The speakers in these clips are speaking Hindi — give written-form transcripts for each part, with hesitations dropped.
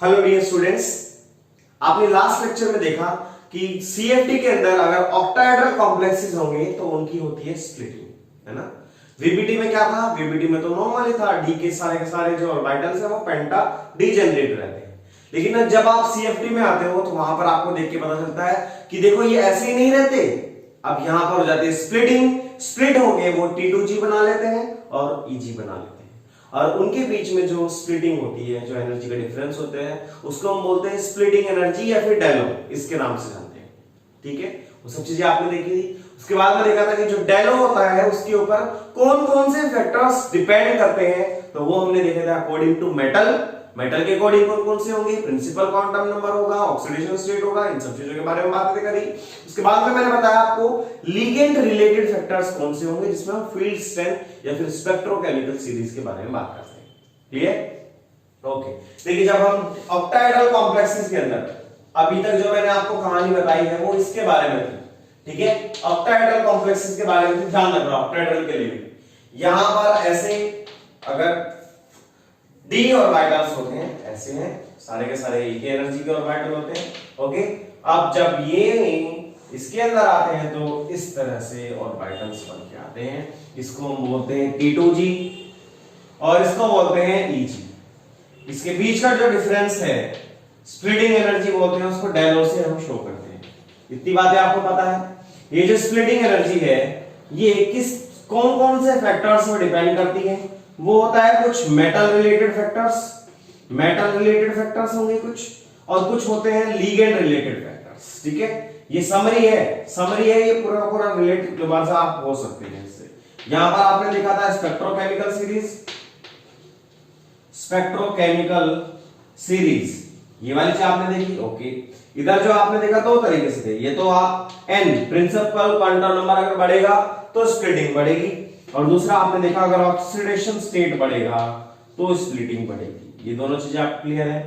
हेलो डियर स्टूडेंट्स, आपने लास्ट लेक्चर में देखा कि सीएफटी के अंदर अगर ऑक्टाहेड्रल कॉम्प्लेक्सेस होंगे तो उनकी होती है स्प्लिटिंग, है ना। वीबीटी में क्या था? वीबीटी में तो नॉर्मल ही था, डी के सारे जो ऑर्बिटल्स है वो पेंटा डी जनरेट रहते हैं। लेकिन जब आप सीएफटी में आते हो तो वहां पर आपको देख के पता चलता है कि देखो ये ऐसे ही नहीं रहते, अब यहां पर हो जाती है स्प्लिटिंग। स्प्लिट हो गए वो T2G बना लेते हैं और EG बना लेते हैं, और उनके बीच में जो स्प्लिटिंग होती है, जो एनर्जी का डिफरेंस होते हैं, उसको हम बोलते हैं स्प्लिटिंग एनर्जी या फिर डेलो, इसके नाम से जानते हैं। ठीक है, वो सब चीजें आपने देखी थी। उसके बाद में देखा था कि जो डेलो होता है उसके ऊपर कौन कौन से फैक्टर्स डिपेंड करते हैं, तो वो हमने देखे थे अकॉर्डिंग टू मेटल। मेटल के अकॉर्डिंग कौन कौन से होंगे? प्रिंसिपल क्वांटम नंबर होगा, ऑक्सीडेशन स्टेट होगा, इन सब चीजों के बारे में बात करी। उसके बाद में मैंने बताया आपको लिगेंड रिलेटेड फैक्टर्स कौन से होंगे, जिसमें हम फील्ड स्ट्रेंथ या फिर स्पेक्ट्रोकेमिकल सीरीज के बारे में बात करते हैं। क्लियर? ओके, देखिए जब हम ऑक्टाहेड्रल कॉम्प्लेक्सेस के अंदर अभी तक जो मैंने आपको कहानी बताई है वो इसके बारे में थी। ठीक है, ऑक्टाहेड्रल कॉम्प्लेक्सेस के बारे में ध्यान रखना। ऑक्टाहेड्रल के लिए यहां पर ऐसे अगर डी ऑर्बिटल्स होते हैं, ऐसे हैं सारे के सारे एक ही एनर्जी के ऑर्बिटल होते हैं। ओके, अब जब ये इसके अंदर आते हैं तो इस तरह से ऑर्बिटल्स बन के आते हैं। इसको हम बोलते हैं T2G और इसको बोलते हैं EG। इसके बीच का जो डिफरेंस है स्प्लिटिंग एनर्जी बोलते हैं, उसको डेलो से हम शो करते हैं। इतनी बातें आपको पता है। ये जो स्प्लिटिंग एनर्जी है ये किस कौन कौन से फैक्टर्स पर डिपेंड करती है? वो होता है कुछ metal related factors, metal related factors होंगे कुछ, और कुछ होते हैं लीगेंड रिलेटेड फैक्टर्स। ठीक है, ये समरी है ये पूरा रिलेटेड दोबारा से आप हो सकते हैं इससे। यहां पर आपने देखा था स्पेक्ट्रोकेमिकल सीरीज, ये वाली चीज आपने देखी। ओके, इधर जो आपने देखा दो तरीके से थे। ये तो आप n प्रिंसिपल क्वांटम नंबर अगर बढ़ेगा तो स्प्लिटिंग बढ़ेगी, और दूसरा आपने देखा अगर ऑक्सीडेशन स्टेट बढ़ेगा तो स्प्लिटिंग बढ़ेगी। ये दोनों चीजें आप क्लियर है?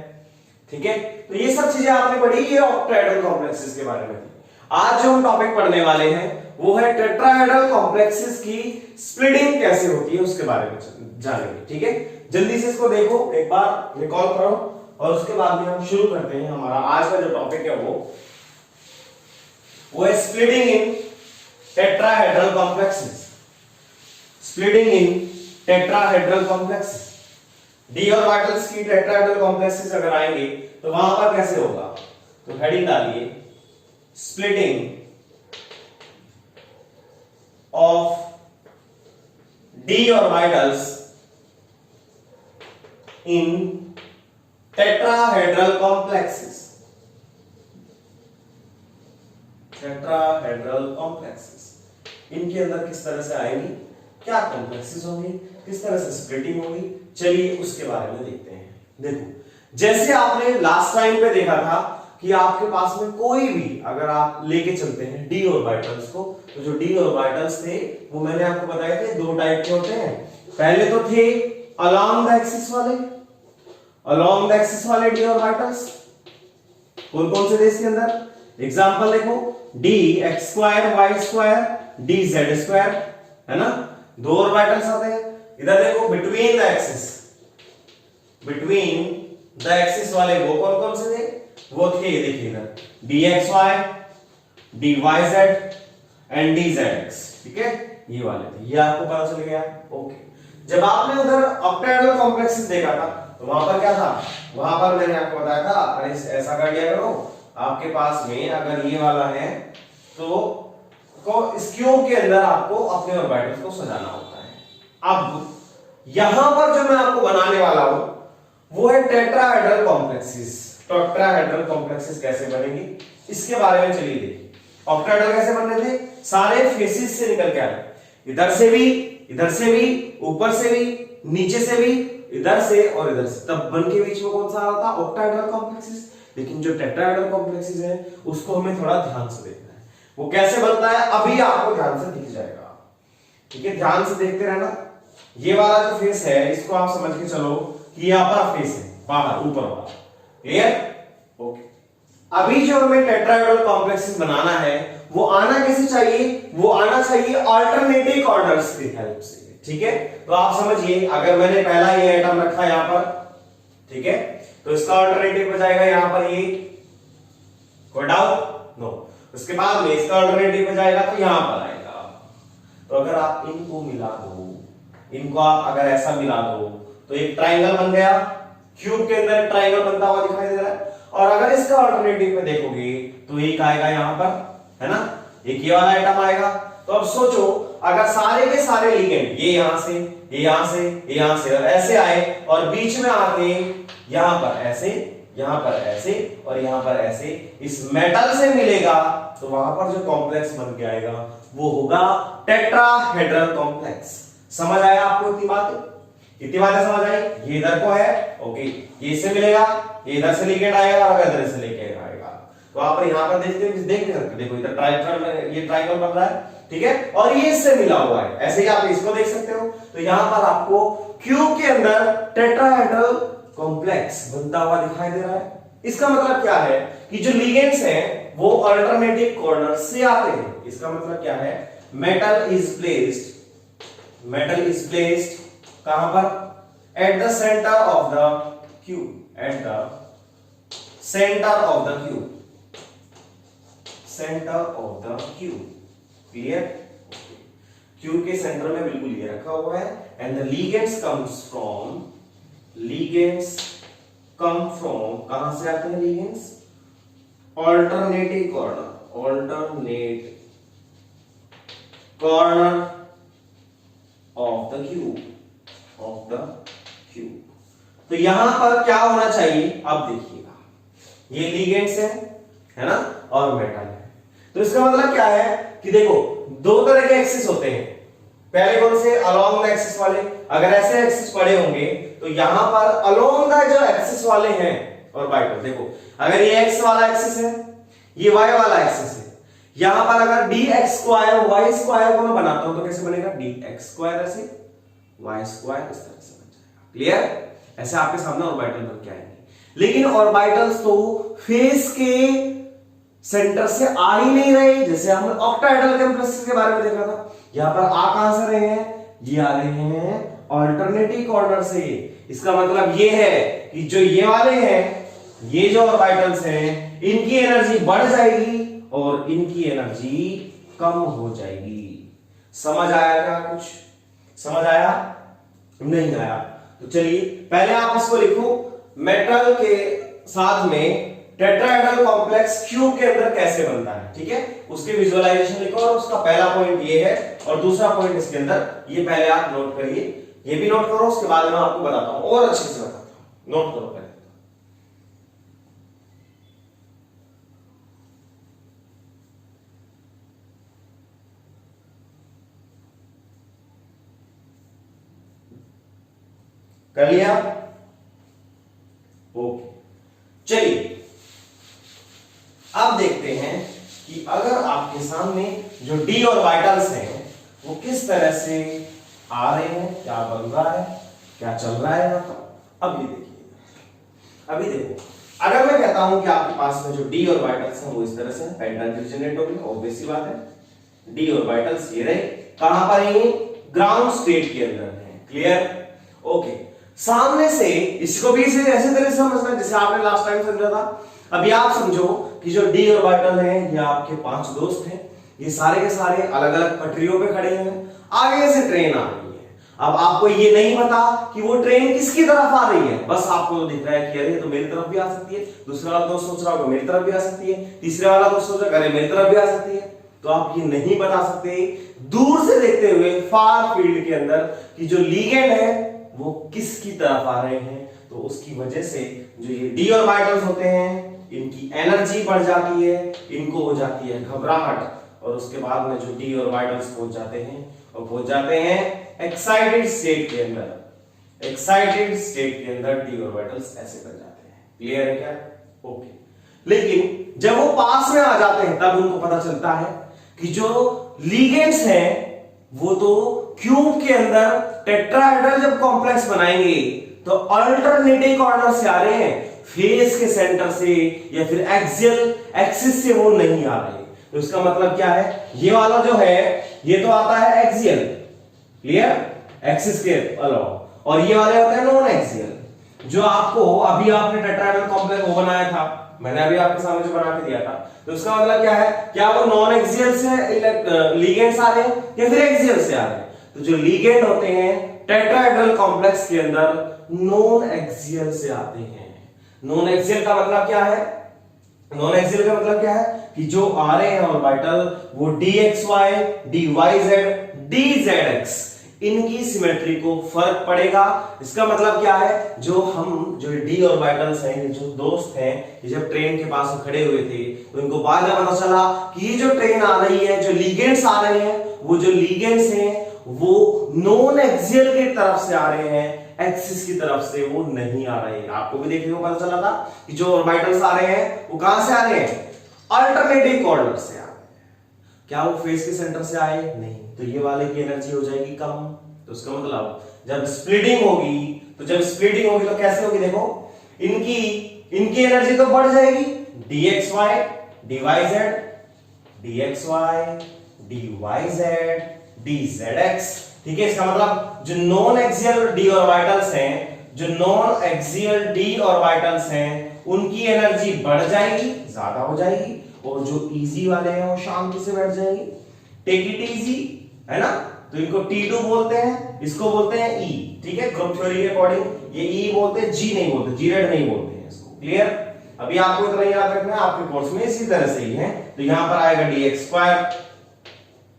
ठीक है, तो ये सब चीजें आपने पढ़ी, ये ऑक्टाहेड्रल कॉम्प्लेक्सेस के बारे में थी। आज जो हम टॉपिक पढ़ने वाले हैं वो है टेट्राहेड्रल कॉम्प्लेक्सेस की स्प्लिटिंग कैसे होती है उसके बारे में जानेंगे। ठीक है, जल्दी से इसको देखो, एक बार रिकॉल करो, और उसके बाद में हम शुरू करते हैं। हमारा आज का जो टॉपिक है वो है स्प्लिटिंग इन टेट्राहेड्रल कॉम्प्लेक्सेस। स्प्लिटिंग इन टेट्राहेड्रल कॉम्प्लेक्सेस, डी ऑर्बिटल्स की टेट्राहेड्रल कॉम्प्लेक्सेस अगर आएंगे तो वहां पर कैसे होगा? तो हेडिंग डालिए splitting of D orbitals in tetrahedral complexes. Tetrahedral complexes इनके अंदर किस तरह से आएंगी, क्या कॉम्प्लेक्सेस होंगे, किस तरह से स्प्लिटिंग होगी, चलिए उसके बारे में देखते हैं। देखो, जैसे आपने लास्ट टाइम पे देखा था कि आपके पास में कोई भी अगर आप लेके चलते हैं डी ऑर्बिटल्स को, तो जो डी ऑर्बिटल्स थे वो मैंने आपको बताए थे दो टाइप के होते हैं। पहले तो थे अलोंग द एक्सिस वाले डी ऑर्बिटल्स। कौन कौन से थे इसके अंदर? एग्जांपल देखो, D X square Y square D Z square, है ना। दो ऑर्बिटल्स आते हैं। इधर देखो बिटवीन द एक्सिस वाले वो कौन कौन से थे? वो थे, देखिए इधर D X Y, D Y Z and D Z X. ठीक है, ये वाले थे, ये आपको पता चल गया। ओके, जब आपने उधर ऑक्टाहेड्रल कॉम्प्लेक्सेस देखा था तो वहां पर क्या था? वहां पर मैंने आपको बताया था अरे ऐसा कर लिया करो, आपके पास में अगर ये वाला है तो इस क्यूब के अंदर आपको अपने ऑर्बिटल्स को सजाना होता है। अब यहां पर जो मैं आपको बनाने वाला हूं वो है टेट्राहेड्रल कॉम्प्लेक्सेस। टेट्राहेड्रल कॉम्प्लेक्सेस कैसे बनेंगे इसके बारे में चलिए देखिए। ऑक्टाहेड्रल कैसे बनने थे? सारे फेसेस से निकल के आए, इधर से भी, ऊपर से भी, नीचे से भी, इधर से और इधर से, तब बन के बीच में कौन सा आता? Octahedral complexes. लेकिन जो टेट्राहेड्रल कॉम्प्लेक्सेस है उसको हमें थोड़ा ध्यान से देखना है, वो कैसे बनता है अभी आपको ध्यान से दिख जाएगा। ठीक है, ध्यान से देखते रहना। ये वाला जो फेस है इसको आप समझ के चलो कि ये अपर फेस है, बाहर ऊपर वाला। क्लियर? ओके, अभी जो हमें टेट्राहेड्रल कॉम्प्लेक्सेस बनाना है वो आना कैसे चाहिए? वो आना चाहिए अल्टरनेटिव ऑर्डर्स की हेल्प से। ठीक है, तो आप समझिए, अगर मैंने पहला ये एटम रखा यहां पर ठीक है, तो इसका ऑल्टरनेटिव हो जाएगा यहां पर ये, कोई डाउट? नो। उसके बाद में इसका ऑल्टरनेटिव हो जाएगा तो यहां पर आएगा। तो अगर आप इनको मिला दो, इनको आप अगर ऐसा मिला दो तो एक ट्राइंगल बन गया, क्यूब के अंदर एक ट्राइंगल बनता हुआ दिखाई दे रहा है। और अगर इसका ऑल्टरनेटिव में देखोगे तो एक आएगा यहां पर, है ना, एक ये वाला आइटम आएगा। तो अब सोचो अगर सारे के सारे लिगेंड ये यहां से, ये यहां से, ये यहां से ऐसे आए और बीच में आके यहां पर ऐसे, यहां पर ऐसे और यहां पर ऐसे इस मेटल से मिलेगा, तो वहां पर जो कॉम्प्लेक्स बन के आएगा वो होगा टेट्राहेड्रल कॉम्प्लेक्स। समझ आया आपको इतनी बातें? इतनी बातें समझ आई? ये इधर को है, ओके, ये इससे मिलेगा, ये इधर से लिगेंड आएगा और इधर से लेके आएगा। तो आप यहां पर देख नहीं सकते, देखो इधर ट्राइंगल में ये ट्राइंगल बन रहा है, ठीक है, और ये इससे मिला हुआ है, ऐसे ही आप इसको देख सकते हो। तो यहां पर आपको क्यूब के अंदर टेट्राहेड्रल कॉम्प्लेक्स बनता हुआ दिखाई दे रहा है। इसका मतलब क्या है कि जो लिगेंड्स हैं वो अल्टरनेटिव कॉर्नर से आते हैं। इसका मतलब क्या है, मेटल इज प्लेस्ड कहां पर? At the centre of the cube, at the centre of the cube, centre of the cube, clear? Cube के सेंटर में बिल्कुल ये रखा हुआ है। And the ligands comes from, ligands come from, कहां से आते हैं ligands? Alternative corner, alternate corner of the cube, of the cube. तो यहां पर क्या होना चाहिए? अब देखिएगा, ये लिगेंड्स है ना, और मेटल है। तो इसका मतलब क्या है कि देखो दो तरह के एक्सिस होते हैं। पहले कौन से? अलोंग द एक्सिस वाले। अगर ऐसे एक्सिस पड़े होंगे तो यहां पर अलोंग द जो एक्सिस वाले हैं और बाइटर, देखो अगर ये एक्स वाला एक्सिस है, ये वाई वाला एक्सिस है, यहां पर अगर D X square Y square को मैं बनाता हूं तो कैसे बनेगा? डी एक्स स्क्वायर ऐसे, वाई स्क्वायर इस तरह से बन जाएगा। क्लियर? ऐसे आपके सामने ऑर्बिटल बन के आएंगे। लेकिन ऑर्बिटल्स तो फेस के सेंटर से आ ही नहीं रहे, जैसे हमने ऑक्टाहेड्रल कॉम्प्लेक्सेस के बारे में देखा था। यहां पर आ कहां से रहे हैं? ये आ रहे हैं अल्टरनेटिव कॉर्नर से। इसका मतलब ये है कि जो ये वाले हैं, ये जो ऑर्बिटल्स हैं, इनकी एनर्जी बढ़ जाएगी और इनकी एनर्जी कम हो जाएगी। समझ आया क्या? कुछ समझ आया? नहीं आया? तो चलिए पहले आप इसको लिखो, मेटल के साथ में टेट्राहेड्रल कॉम्प्लेक्स क्यूब के अंदर कैसे बनता है, ठीक है, उसके विजुअलाइजेशन लिखो। और उसका पहला पॉइंट ये है और दूसरा पॉइंट इसके अंदर, ये पहले आप नोट करिए, ये भी नोट करो, उसके बाद मैं आपको बताता हूं और अच्छे से बताता हूं। नोट करो पहले। कर लिया? ओके, चलिए अब देखते हैं कि अगर आपके सामने जो डी और वाइटल्स हैं वो किस तरह से आ रहे हैं, क्या बन रहा है, क्या चल रहा है यहां पर। अभी देखिए, अभी देखो, अगर मैं कहता हूं कि आपके पास में जो डी और वाइटल्स हैं वो इस तरह से पेंटाग्राम जनरेट होगी, ऑब्वियस सी बात है। डी और वाइटल्स ये रहे, कहां पर है? ग्राउंड स्टेट के अंदर है। क्लियर? ओके, सामने से इसको भी ऐसे तरह से समझना जैसे आपने लास्ट टाइम समझा था। अभी आप समझो कि जो डी ऑर्बिटल है, ये आपके 5 दोस्त हैं, ये सारे के सारे अलग अलग पटरियों पे खड़े हैं, आगे से ट्रेन आ रही है। अब आपको ये नहीं पता कि वो ट्रेन किसकी तरफ आ रही है, बस आपको दिख रहा है कि अरे तो मेरी तरफ भी आ सकती है, दूसरा वाला दोस्त सोच रहा होगा मेरी तरफ भी आ सकती है, तीसरे वाला दोस्त सोच रहा है अरे मेरी तरफ भी आ सकती है। तो आप ये नहीं बता सकते दूर से देखते हुए फार फील्ड के अंदर कि जो लिगेंड है वो किसकी तरफ आ रहे हैं। तो उसकी वजह से जो ये डी ऑर्बिटल्स होते हैं इनकी एनर्जी बढ़ जाती है, इनको हो जाती है घबराहट, और उसके बाद में जो डी ऑर्बिटल्स पहुंच जाते हैं और पहुंच जाते हैं एक्साइटेड स्टेट के अंदर। एक्साइटेड स्टेट के अंदर डी ऑर्बिटल्स ऐसे बन जाते हैं। क्लियर है क्या? ओके, लेकिन जब वो पास में आ जाते हैं तब उनको पता चलता है कि जो लिगेंड्स हैं वो तो क्यूब के अंदर टेट्राहेड्रल जब कॉम्प्लेक्स बनाएंगे तो अल्टरनेटिव कॉर्नर से आ रहे हैं, फेस के सेंटर से या फिर एक्सियल एक्सिस से वो नहीं आ रहे। तो इसका मतलब क्या है? ये वाला जो है ये तो आता है एक्सियल, क्लियर, एक्सिस के अलावा, और ये वाले होते हैं नॉन एक्सियल। जो आपको अभी आपने टेट्राहेड्रल कॉम्प्लेक्स वो बनाया था, मैंने अभी आपके सामने जो बना के दिया था, तो उसका मतलब क्या है, क्या वो नॉन एक्सियल से लिगेंड्स आ रहे हैं या फिर एक्सियल से आ रहे हैं? तो जो लिगेंड होते हैं टेट्राहेड्रल कॉम्प्लेक्स के अंदर नॉन एक्सियल से आते हैं। नॉन एक्सियल का मतलब क्या है? नॉन एक्सियल का मतलब क्या है कि जो आ रहे हैं ऑर्बिटल वो dxy, dyz, dzx, इनकी सिमेट्री को फर्क पड़ेगा। इसका मतलब क्या है, जो डी ऑर्बिटल्स हैं, जो दोस्त हैं, ये जब ट्रेन के पास खड़े हुए थे तो इनको बाद में पता चला कि ये जो ट्रेन आ रही है, जो लिगेंड्स आ रहे हैं, वो जो लिगेंड्स हैं वो नॉन एक्सियल की तरफ से आ रहे हैं, एक्सिस की तरफ से वो नहीं आ रहे हैं। आपको भी देखने को पता चला था कि जो ऑर्बिटल्स आ रहे हैं वो कहां से आ रहे हैं? अल्टरनेटिव कॉर्नर से आ रहे हैं। क्या वो फेस के सेंटर से आए? नहीं। तो ये वाले की एनर्जी हो जाएगी कम। तो उसका मतलब जब स्प्लिटिंग होगी तो कैसे होगी? देखो, इनकी एनर्जी तो बढ़ जाएगी, dxy, dyz, dxy, dyz, dzx। ठीक है, इसका मतलब जो नॉन एक्सियल डी ऑर्बिटल्स हैं, उनकी एनर्जी बढ़ जाएगी, ज्यादा हो जाएगी, और जो इजी वाले हैं वो शांति से बैठ जाएंगे। टेक इट इजी, है ना? तो इनको T2 बोलते हैं, इसको बोलते हैं E। ठीक है, ग्रुप थ्योरी के अकॉर्डिंग ये E बोलते हैं, G नहीं बोलते, G रेड नहीं बोलते हैं इसको। क्लियर? अभी आपको इतना याद रखना है, आपके कोर्स में इसी तरह से ही है। तो यहां पर आएगा dx2,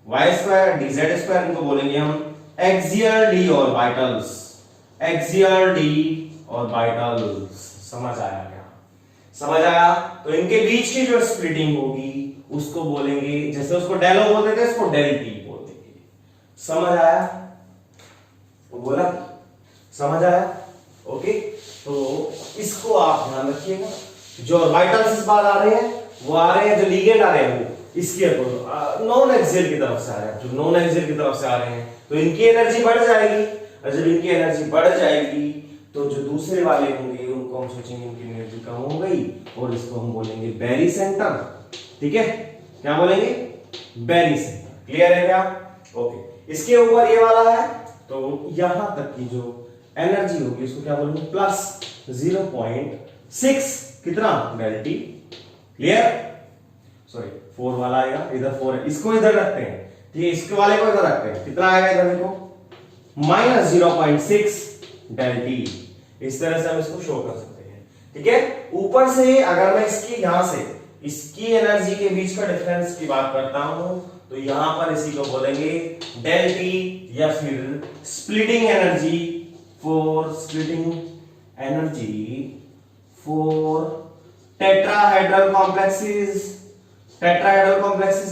y2, dz2, इनको बोलेंगे हम एक्सियल डी ऑर्बिटल्स। समझ आया क्या? समझ आया? तो इनके बीच की जो स्प्लिटिंग होगी उसको बोलेंगे, जैसे उसको डेलो बोलते थे, इसको डेल टी बोल देंगे। समझ आया? तो बोला, समझ आया? ओके, तो इसको आप ध्यान रखिएगा। जो ऑर्बिटल्स इस बार आ रहे हैं वो आ रहे हैं, जो लिगेंड आ रहे हैं वो इसके नॉन एक्सियल की तरफ से आ रहे हैं। जो नॉन एक्सियल की तरफ से आ रहे हैं तो इनकी एनर्जी बढ़ जाएगी, और जब इनकी एनर्जी बढ़ जाएगी तो जो दूसरे वाले होंगे उनको हम सोचेंगे इनकी एनर्जी कम हो गई, और इसको हम बोलेंगे बैरी सेंटर। ठीक है, क्या बोलेंगे? बैरी सेंटर। क्लियर है क्या? ओके, इसके ऊपर ये वाला है, तो यहां तक की जो एनर्जी होगी उसको क्या बोलेंगे? प्लस 0.6 कितना? Del T. क्लियर? सॉरी, 4 वाला आएगा, इधर 4 है, इसको इधर रखते हैं। ठीक है, इसके वाले को इधर रखते हैं, कितना आएगा इधर देखो? Minus 0.6 del T. इस तरह से हम इसको शो कर सकते हैं। ठीक है, ऊपर से अगर मैं इसकी यहां से इसकी एनर्जी के बीच का डिफरेंस की बात करता हूं तो यहां पर इसी को बोलेंगे डेल टी, या फिर splitting energy for tetrahedral complexes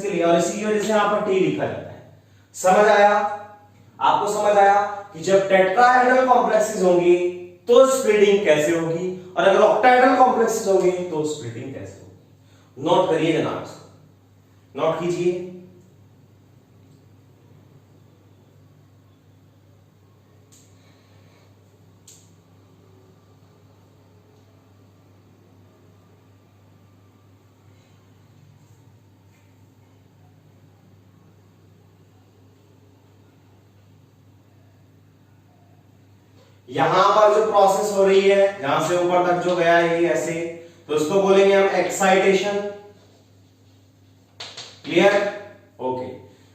के लिए, और इसी की वजह से यहां पर टी लिखा जाता है। समझ आया? आपको समझ आया कि जब टेट्राहेड्रल कॉम्प्लेक्सेस होंगी तो स्प्लिटिंग कैसे होगी, और अगर ऑक्टाहेड्रल कॉम्प्लेक्सेस होंगे तो स्प्लिटिंग कैसे होगी। नोट करिए जनाब, नोट कीजिए। यहां पर जो प्रोसेस हो रही है, यहां से ऊपर तक जो गया है ये ऐसे, तो इसको बोलेंगे हम एक्साइटेशन। क्लियर? ओके,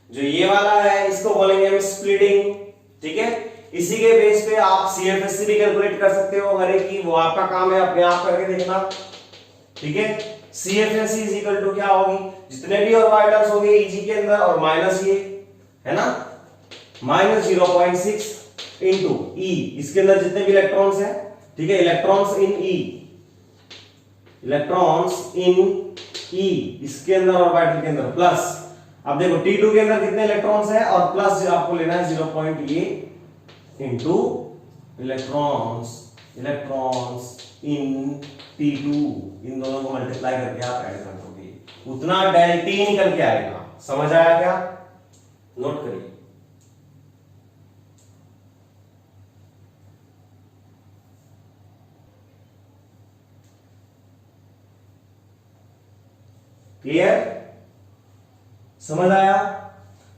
जो ये वाला है इसको बोलेंगे हम स्प्लिटिंग। ठीक है, इसी के बेस पे आप सीएफएससी भी कैलकुलेट कर सकते हो, हर एक की, वो आपका काम है, अपने आप करके देखना। ठीक है, सीएफएससी इज इक्वल टू क्या होगी? जितने भी ऑर्बिटल्स होंगे ईजी के अंदर, और माइनस ये है ना, माइनस 0.6 इंटू ई, इसके अंदर जितने भी इलेक्ट्रॉन्स हैं। ठीक है, इलेक्ट्रॉन्स इन ई, इसके अंदर ऑर्बिटल के अंदर प्लस, अब देखो T2 के अंदर कितने इलेक्ट्रॉन्स हैं, और प्लस जो आपको लेना है 0.8 इंटू इलेक्ट्रॉन्स इन T2, इन दोनों को मल्टीप्लाई करके आप ऐड कर दोगे, उतना डेल टी निकल के आएगा। समझ आया क्या? नोट करिए। क्लियर? समझ आया?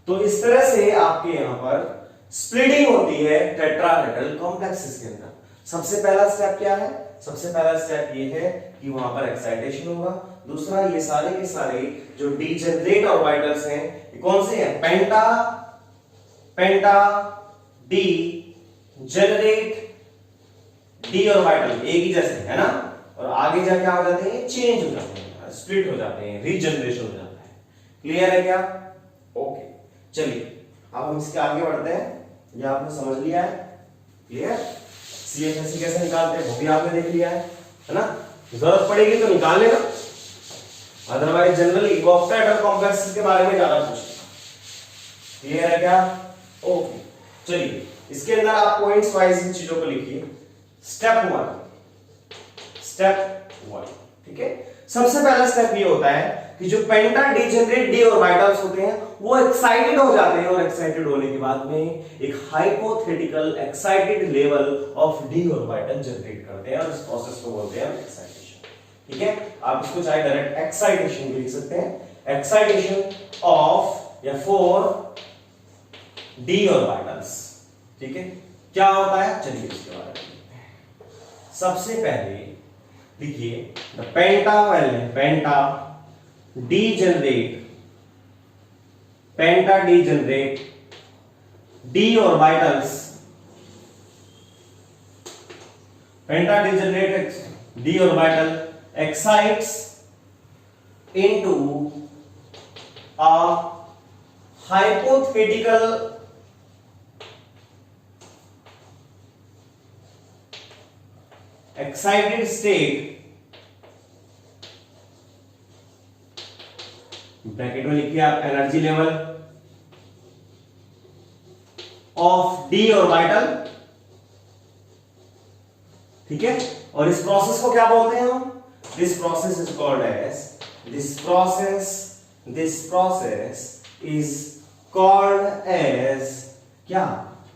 तो इस तरह से आपके यहां पर स्प्लिटिंग होती है टेट्राहेड्रल कॉम्प्लेक्सेस के अंदर। सबसे पहला स्टेप क्या है? सबसे पहला स्टेप ये है कि वहां पर एक्साइटेशन होगा। दूसरा, ये सारे के सारे जो डीजेनरेट ऑर्बिटल्स हैं ये कौन से हैं? पेंटा डी जनरेट डी ऑर्बिटल एक ही जैसे है ना, और आगे जाके क्या हो जाते हैं? चेंज हो जाते हैं, स्प्लिट हो जाते हैं, रीजनरेशन हो जाता है। क्लियर है क्या? ओके, चलिए अब हम इसके आगे बढ़ते हैं। ये आपने समझ लिया है? क्लियर? सीएफएससी कैसे निकालते हैं वो भी आपने देख लिया है ना? जरूरत पड़ेगी तो निकाल लेना, अदरवाइज जनरली वो ऑक्टाहेड्रल कॉम्प्लेक्सेस के बारे में ज्यादा पूछेगा। क्लियर है क्या? ओके, चलिए इसके अंदर आप पॉइंट्स वाइज इन चीजों को लिखिए। स्टेप वन, ठीक है। सबसे पहला स्टेप ये होता है कि जो पेंटा डीजेनरेट डी ऑर्बिटल्स होते हैं वो एक्साइटेड हो जाते हैं, और एक्साइटेड होने के बाद में एक hypothetical excited level of d orbital generate करते हैं, और इस प्रोसेस को बोलते हैं एक्साइटेशन। ठीक है, आप इसको चाहे डायरेक्ट एक्साइटेशन भी लिख सकते हैं। एक्साइटेशन ऑफ या फॉर डी ऑर्बिटल्स। ठीक है, क्या होता है? चलिए इसके बारे में सबसे पहले लिखिए the penta degenerate D orbitals, penta degenerate D orbital excites into a hypothetical excited state, bracket में लिखिए आप energy level of d orbital. ठीक है, और इस प्रोसेस को क्या बोलते हैं हम? This process is called as this process is called as क्या?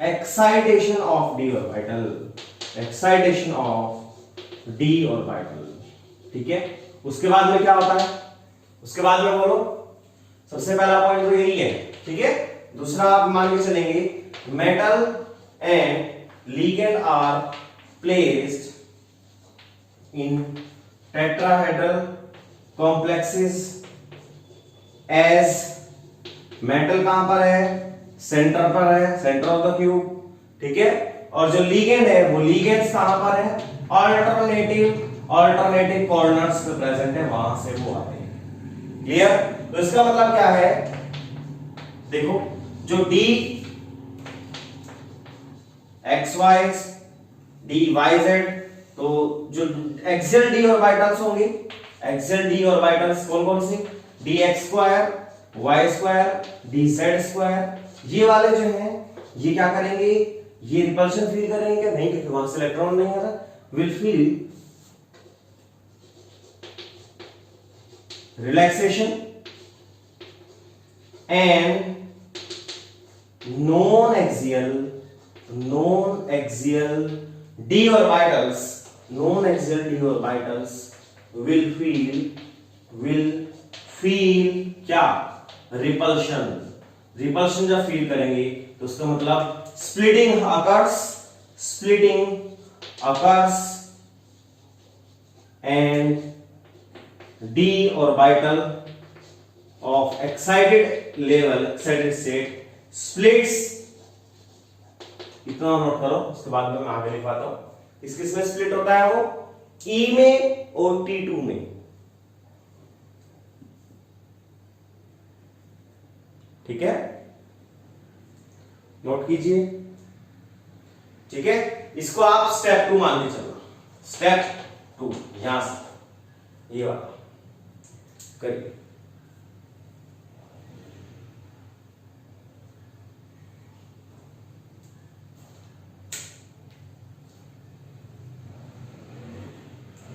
Excitation of d orbital, excitation of d orbital. ठीक है, उसके बाद में क्या होता है? उसके बाद में बोलो, सबसे पहला पॉइंट तो यही है। ठीक है, दूसरा आप मान के चलेंगे metal and ligand are placed in tetrahedral complexes as metal कहां पर है? सेंटर पर है, सेंटर ऑफ द क्यूब। ठीक है, और जो लीगेंड है वो लीगेंड्स कहां पर है? अल्टरनेटिव कॉर्नर्स पे प्रेजेंट है, वहां से वो आते हैं। क्लियर? तो इसका मतलब क्या है? देखो, जो D X Y D Y Z, तो जो एक्सियल डी ऑर्बिटल्स होंगे, एक्सियल डी ऑर्बिटल्स कौन कौन से? D X square, Y square, D Z square, ये वाले जो हैं ये क्या करेंगे? ये रिपल्शन फील करेंगे क्या? नहीं, क्योंकि वहां से इलेक्ट्रॉन नहीं आ रहा। Will feel relaxation and non axial D orbitals, non-axial d orbitals will feel क्या? रिपल्शन। रिपल्शन जब फील करेंगे तो उसका मतलब splitting occurs and d orbital of excited state splits। इतना नोट करो, उसके बाद में मैं आगे लिखवाता हूं। इस किस में स्प्लिट होता है? वो E में और T2 में। ठीक है, नोट कीजिए। ठीक है, इसको आप स्टेप 2 मान के चलो। स्टेप 2 यहां से ये वाला करिए।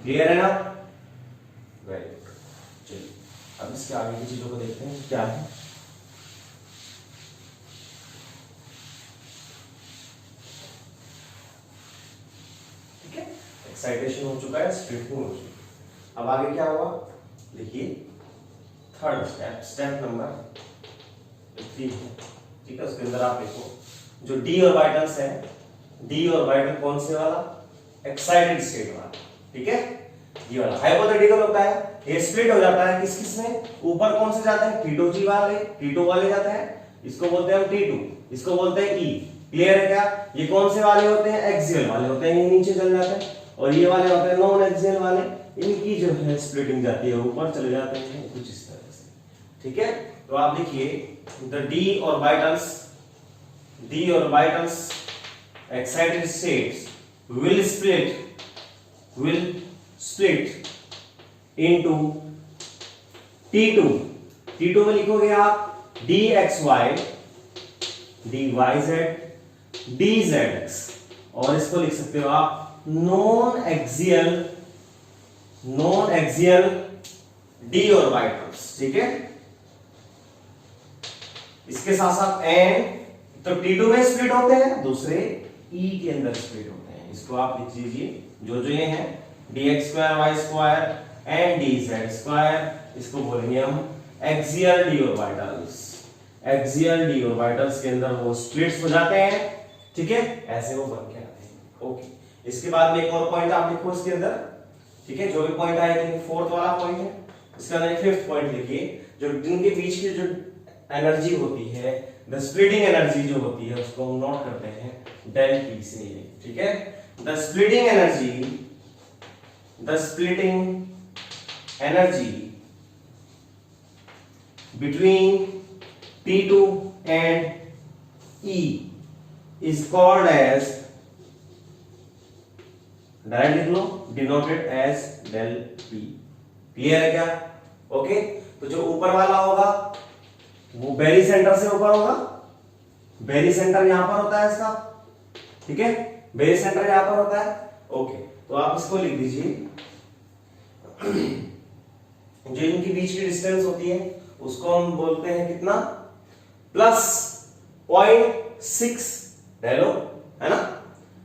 क्लियर है ना? Very good. चलिए अब इसके आगे की चीजों को देखते हैं क्या है। ठीक है, एक्साइटेशन हो चुका है, स्प्लिटिंग हो चुकी है। अब आगे क्या हुआ? देखिए थर्ड स्टेप, स्टेप नंबर 3 है। ठीक है, उसके अंदर आप देखो जो डी ऑर्बिटल्स है, डी ऑर्बिटल कौन से वाला? एक्साइटेड स्टेट वाला, ठीक है। ये वाला हाइपोथेटिकल होता है, ये स्प्लिट हो जाता है किस किस में, ऊपर कौन से जाते हैं, T2G वाले, T2 वाले जाते हैं, इसको बोलते हैं हम T2, इसको बोलते हैं E। क्लियर है क्या? ये कौन से वाले होते हैं, एक्सियल वाले होते हैं, ये नीचे चल जाते हैं, और ये वाले होते हैं नॉन एक्सियल वाले, इनकी जो है स्प्लिटिंग जाती है, ऊपर चले जाते हैं कुछ इस तरह से, ठीक है। तो आप देखिए the d orbitals excited states will split into T2 में लिखोगे आप dxy dyz dzx, और इसको लिख सकते हो आप नॉन एक्सियल d orbitals, ठीक है। इसके साथ साथ n, तो T2 में स्प्लिट होते हैं, दूसरे E के अंदर स्प्लिट होते हैं, इसको आप लिख लीजिए जो ये हैं dx2y2 एंड dz2, इसको बोलेंगे हम axial d orbitals। Axial d orbitals के अंदर वो स्प्लिट्स हो जाते हैं, ठीक है, ऐसे वो बन के आते हैं। ओके, इसके बाद में एक और पॉइंट आप लिखो इसके अंदर, ठीक है, जो भी पॉइंट आएगा फोर्थ वाला पॉइंट है, इसका अंदर फिफ्थ पॉइंट लिखिए, जो इनके बीच की जो एनर्जी होती है, द स्प्लिटिंग एनर्जी जो होती है, उसको हम नोट करते हैं डेल P से, ठीक है। The splitting energy between T2 and E is called as, direct लिख लो, denoted as del P। Clear है क्या? ओके, तो जो ऊपर वाला होगा वो बेरी सेंटर से ऊपर होगा, बेरी सेंटर यहां पर होता है इसका, ठीक है, बेरी सेंटर यहां पर होता है। ओके, तो आप इसको लिख दीजिए, जो इनकी बीच की डिस्टेंस होती है उसको हम बोलते हैं कितना, +0.6 डेलो, है ना,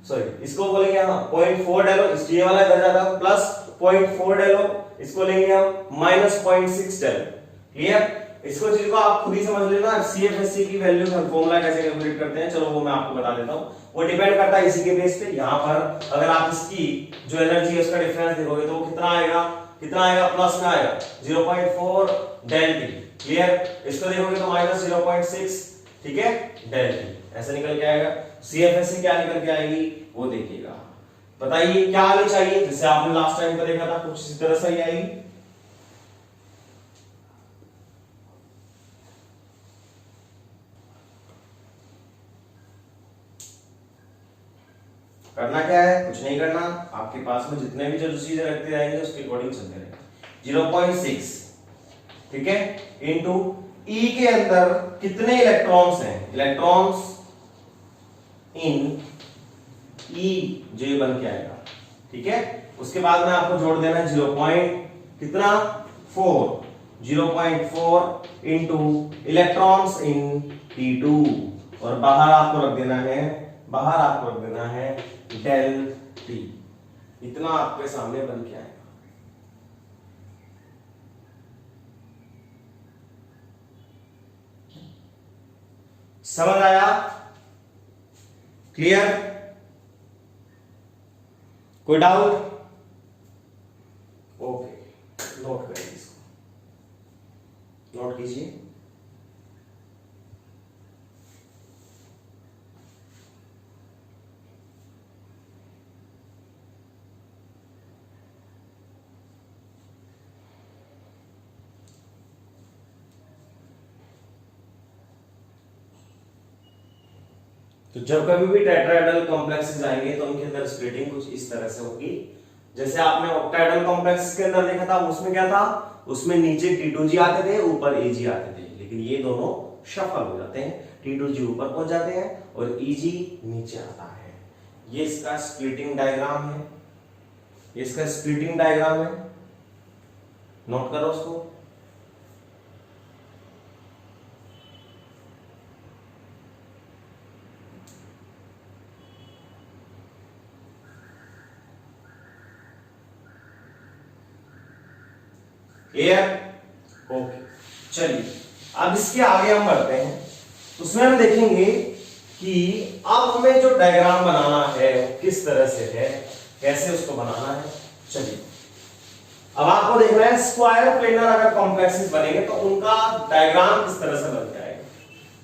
सॉरी इसको बोलेंगे हम 0.4 डेलो, इसलिए वाला इधर जाता है +0.4 डेलो, इसको लेंगे हम -0.6 डेलो। क्लियर? इसको चीज को आप खुद ही समझ लेना, CFSC की वैल्यू फॉर्मूला कैसे कैलकुलेट करते हैं, चलो वो मैं आपको बता देता हूं। वो डिपेंड करता है इसी के बेस पे। यहां पर अगर आप इसकी जो एनर्जी है उसका डिफरेंस देखोगे तो वो कितना आएगा, प्लस में आएगा 0.4 डेल T। क्लियर? इसको देखोगे तो -0.6, ठीक है, डेल T ऐसे निकल के आएगा। CFSC क्या निकल के आएगी वो देखिएगा। बताइए क्या आनी चाहिए, जैसे आपने लास्ट टाइम को देखा था कुछ इसी तरह से ही आएगी। करना क्या है, कुछ नहीं करना, आपके पास में जितने भी जो चीजें रखते रहेंगे उसके अकॉर्डिंग चलते रहेंगे। 0.6, ठीक है, इनटू E के अंदर कितने इलेक्ट्रॉन्स हैं, इलेक्ट्रॉन्स इन E जो बन के आएगा, ठीक है। उसके बाद में आपको जोड़ देना है 0.4 इनटू इलेक्ट्रॉन्स इन T2, और बाहर आपको रख देना है डेल T। इतना आपके सामने बन के आएगा। समझ आया? क्लियर? कोई डाउट? ओके, नोट करिए, इसको नोट कीजिए। तो जब कभी भी टेट्राहेड्रल कॉम्प्लेक्सेस आएंगे तो उनके अंदर स्प्लिटिंग कुछ इस तरह से होगी। जैसे आपने ऑक्टाहेड्रल कॉम्प्लेक्स के अंदर देखा था, उसमें क्या था, उसमें नीचे T2G आते थे, ऊपर AG आते थे, लेकिन ये दोनों शफल हो जाते हैं, T2G ऊपर पहुंच जाते हैं और EG नीचे आता है। ये इसका स्प्लिटिंग डायग्राम है, नोट करो उसको। क्लियर? ओके, चलिए अब इसके आगे हम बढ़ते हैं। उसमें हम देखेंगे कि अब हमें जो डायग्राम बनाना है किस तरह से है। कैसे उसको बनाना है। चलिए अब आपको देखना है स्क्वायर प्लेनर अगर कॉम्प्लेक्सेस बनेंगे तो उनका डायग्राम किस तरह से बन जाएगा।